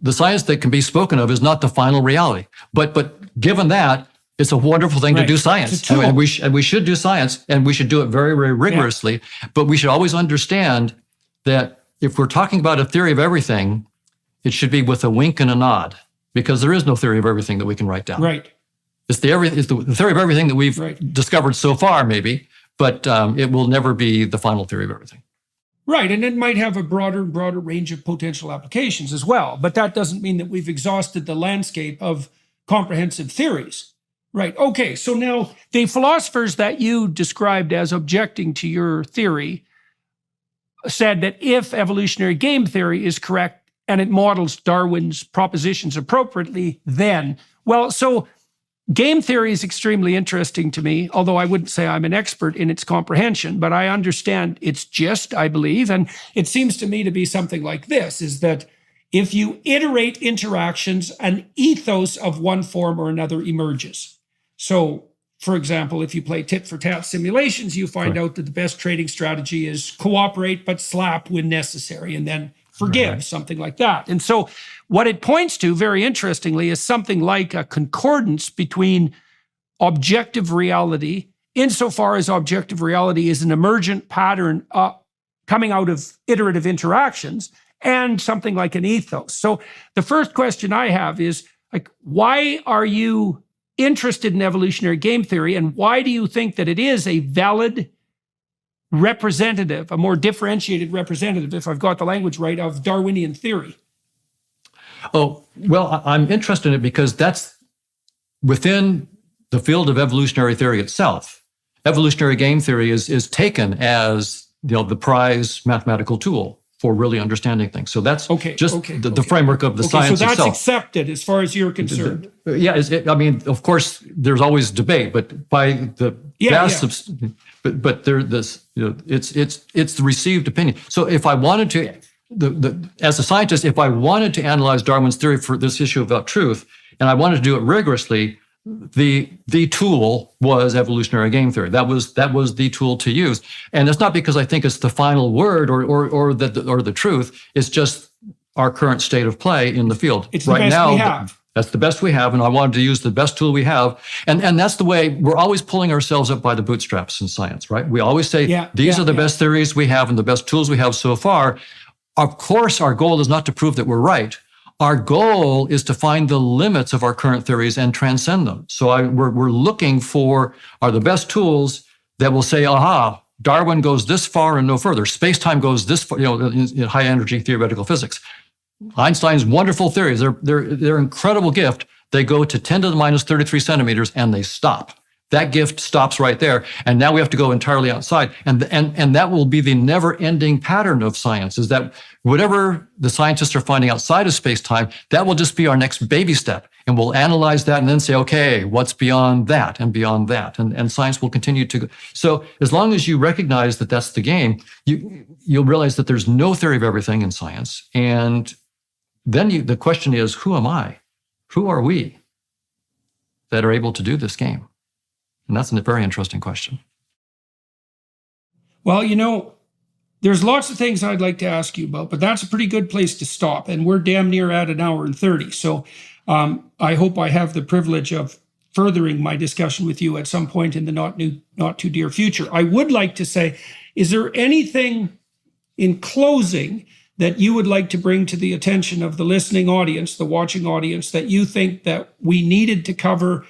The science that can be spoken of is not the final reality. But given that, it's a wonderful thing to do science. And we should do science, and we should do it very, very rigorously. Yeah. But we should always understand that if we're talking about a theory of everything, it should be with a wink and a nod, because there is no theory of everything that we can write down. Right. It's the theory of everything that we've discovered so far, maybe, but it will never be the final theory of everything. Right, and it might have a broader range of potential applications as well. But that doesn't mean that we've exhausted the landscape of comprehensive theories. Right, okay, so now the philosophers that you described as objecting to your theory said that if evolutionary game theory is correct and it models Darwin's propositions appropriately, then, well, so game theory is extremely interesting to me, although I wouldn't say I'm an expert in its comprehension, but I understand its gist, I believe. And it seems to me to be something like this, is that if you iterate interactions, an ethos of one form or another emerges. So, for example, if you play tit-for-tat simulations, you find out that the best trading strategy is cooperate but slap when necessary, and then forgive, something like that. And so what it points to, very interestingly, is something like a concordance between objective reality, insofar as objective reality is an emergent pattern coming out of iterative interactions, and something like an ethos. So the first question I have is, like, why are you interested in evolutionary game theory, and why do you think that it is a valid representative, a more differentiated representative, if I've got the language right, of Darwinian theory? Oh, well, I'm interested in it because that's within the field of evolutionary theory itself. Evolutionary game theory is taken as, the prize mathematical tool for really understanding things. So that's the framework of the science itself. So that's accepted as far as you're concerned. Of course, there's always debate, but by the but there this it's the received opinion. So if I wanted to, as a scientist, if I wanted to analyze Darwin's theory for this issue about truth, and I wanted to do it rigorously, the tool was evolutionary game theory. That was the tool to use, and it's not because I think it's the final word or the truth. It's just our current state of play in the field. It's right the best now. We have. That's the best we have, and I wanted to use the best tool we have, and that's the way we're always pulling ourselves up by the bootstraps in science, right? We always say these are the best theories we have and the best tools we have so far. Of course, our goal is not to prove that we're right. Our goal is to find the limits of our current theories and transcend them. So we're looking for are the best tools that will say, aha, Darwin goes this far and no further. Space-time goes this far, in high-energy theoretical physics. Einstein's wonderful theories, they're incredible gift. They go to 10 to the minus 33 centimeters and they stop. That gift stops right there. And now we have to go entirely outside. And that will be the never-ending pattern of science, is that whatever the scientists are finding outside of space-time, that will just be our next baby step. And we'll analyze that and then say, okay, what's beyond that and beyond that? And science will continue to go. So as long as you recognize that that's the game, you'll realize that there's no theory of everything in science. And then the question is, who am I? Who are we that are able to do this game? And that's a very interesting question. Well, there's lots of things I'd like to ask you about, but that's a pretty good place to stop. And we're damn near at an hour and 30. So I hope I have the privilege of furthering my discussion with you at some point in the not too dear future. I would like to say, is there anything in closing that you would like to bring to the attention of the listening audience, the watching audience, that you think that we needed to cover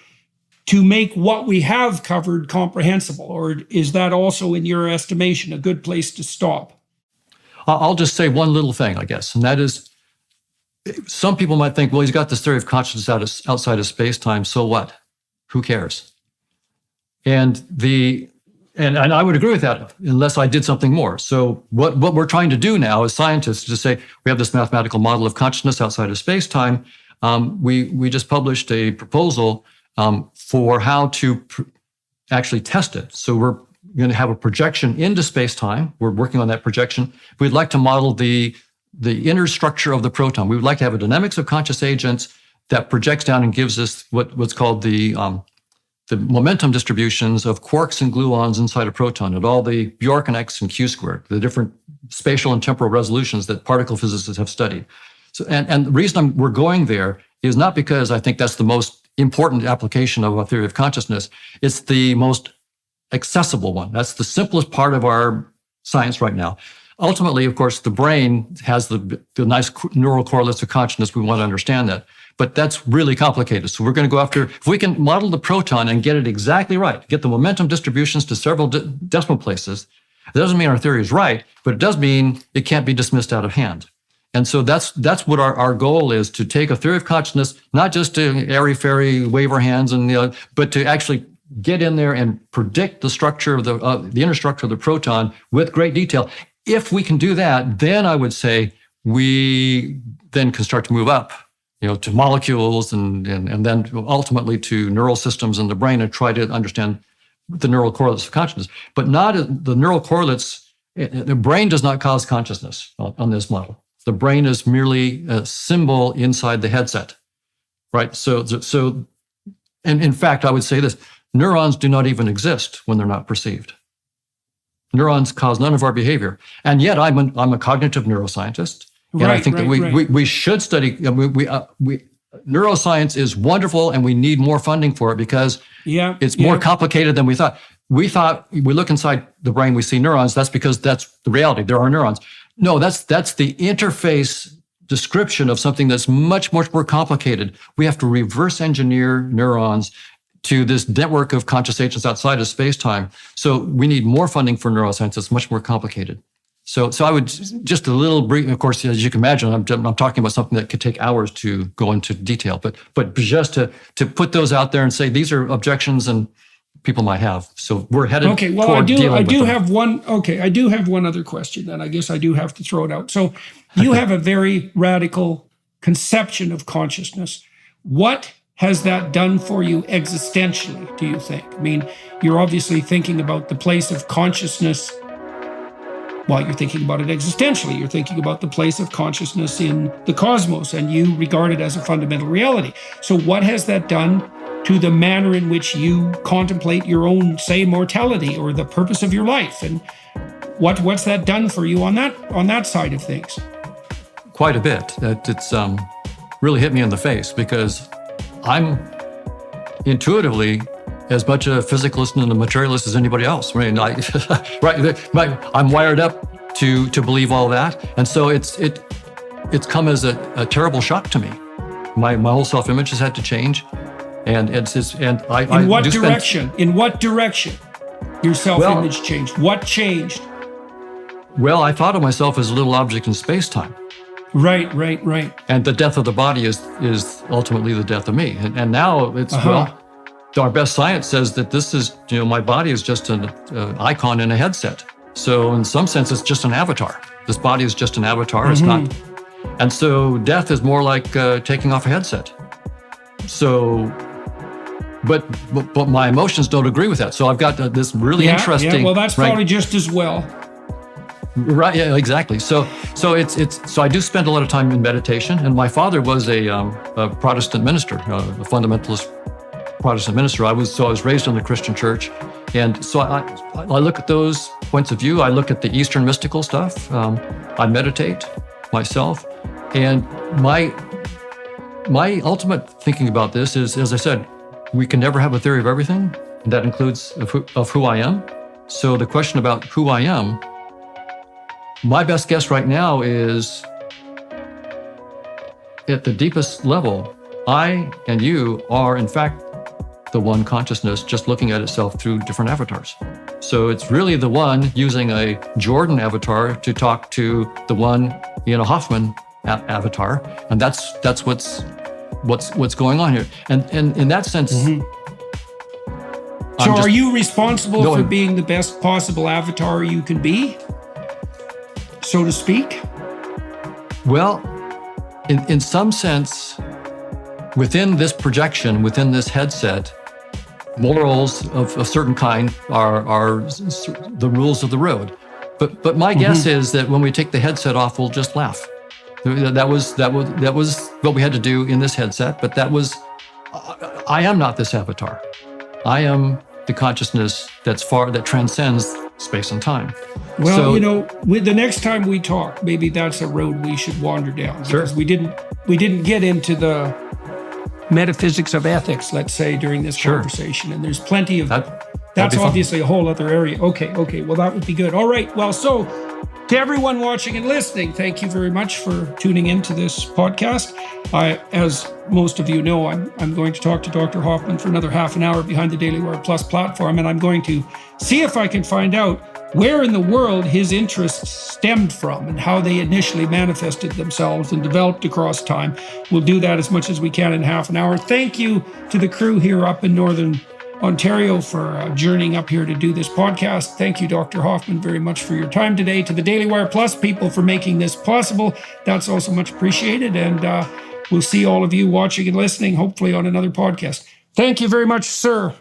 to make what we have covered comprehensible? Or is that also, in your estimation, a good place to stop? I'll just say one little thing, I guess, and that is, some people might think, well, he's got this theory of consciousness outside of space-time, so what? Who cares? And I would agree with that, unless I did something more. So what we're trying to do now as scientists is to say, we have this mathematical model of consciousness outside of space-time. We just published a proposal for how to actually test it. So we're going to have a projection into space-time. We're working on that projection. We'd like to model the inner structure of the proton. We would like to have a dynamics of conscious agents that projects down and gives us what's called the momentum distributions of quarks and gluons inside a proton at all the Bjork and X and Q squared, the different spatial and temporal resolutions that particle physicists have studied. So, and the reason we're going there is not because I think that's the most important application of a theory of consciousness. It's the most accessible one. That's the simplest part of our science right now. Ultimately, of course, the brain has the nice neural correlates of consciousness. We want to understand that. But that's really complicated. So we're going to go after, if we can model the proton and get it exactly right, get the momentum distributions to several decimal places, it doesn't mean our theory is right, but it does mean it can't be dismissed out of hand. And so that's what our goal is, to take a theory of consciousness, not just to airy-fairy wave our hands, but to actually get in there and predict the structure of the inner structure of the proton with great detail. If we can do that, then I would say we then can start to move up, to molecules and then ultimately to neural systems in the brain and try to understand the neural correlates of consciousness. But not the neural correlates. The brain does not cause consciousness on this model. The brain is merely a symbol inside the headset, right? So, and in fact, I would say this: neurons do not even exist when they're not perceived. Neurons cause none of our behavior, and yet I'm a cognitive neuroscientist, and I think that we should study. Neuroscience is wonderful, and we need more funding for it because it's more complicated than we thought. We thought we look inside the brain, we see neurons. That's because that's the reality. There are neurons. No, that's the interface description of something that's much, much more complicated. We have to reverse engineer neurons to this network of conscious agents outside of space-time. So we need more funding for neuroscience. It's much more complicated. So I would just a little brief. Of course, as you can imagine, I'm talking about something that could take hours to go into detail. But just to put those out there and say these are objections and people might have. So we're headed. Okay. Well, I do have one. Okay, I do have one other question, and I guess I do have to throw it out. So you have a very radical conception of consciousness. What has that done for you existentially, do you think? I mean, you're obviously thinking about the place of consciousness. Well, you're thinking about it existentially. You're thinking about the place of consciousness in the cosmos, and you regard it as a fundamental reality. So what has that done to the manner in which you contemplate your own, say, mortality or the purpose of your life? And what's that done for you on that side of things? Quite a bit. It's really hit me in the face because I'm intuitively as much a physicalist and a materialist as anybody else. I mean, I'm wired up to believe all that, and so it's come as a terrible shock to me. My whole self-image has had to change. And it's just, and I. In what direction? In what direction? Your self-image changed. What changed? Well, I thought of myself as a little object in space-time. Right. And the death of the body is ultimately the death of me. And now it's, well, our best science says that this is, my body is just an icon in a headset. So in some sense, it's just an avatar. This body is just an avatar. It's not. And so death is more like taking off a headset. So, but my emotions don't agree with that. So I've got this really interesting. Yeah, well, that's probably just as well. Right. Yeah. Exactly. So I do spend a lot of time in meditation. And my father was a Protestant minister, a fundamentalist Protestant minister. I was raised in the Christian church, and so I look at those points of view. I look at the Eastern mystical stuff. I meditate myself, and my ultimate thinking about this is, as I said, we can never have a theory of everything, and that includes of who I am. So the question about who I am. My best guess right now is, at the deepest level, I and you are, in fact, the one consciousness just looking at itself through different avatars. So it's really the one using a Jordan avatar to talk to the one in a Hoffman avatar, and that's what's going on here. And in that sense, so are you responsible for being the best possible avatar you can be, so to speak? Well, in some sense, within this projection, within this headset, morals of a certain kind are the rules of the road. But my guess is that when we take the headset off, we'll just laugh. That was what we had to do in this headset. But I am not this avatar. I am the consciousness that transcends space and time. Well, the next time we talk, maybe that's a road we should wander down. Sure. Because we didn't get into the metaphysics of ethics, let's say, during this conversation. And there's plenty of that's obviously a whole other area. Okay. Well, that would be good. All right. Well, so to everyone watching and listening, thank you very much for tuning into this podcast. As most of you know, I'm going to talk to Dr. Hoffman for another half an hour behind the Daily Wire Plus platform, and I'm going to see if I can find out where in the world his interests stemmed from and how they initially manifested themselves and developed across time. We'll do that as much as we can in half an hour. Thank you to the crew here up in Northern Ontario for journeying up here to do this podcast. Thank you, Dr. Hoffman, very much for your time today. To the Daily Wire Plus people for making this possible. That's also much appreciated. And we'll see all of you watching and listening, hopefully on another podcast. Thank you very much, sir.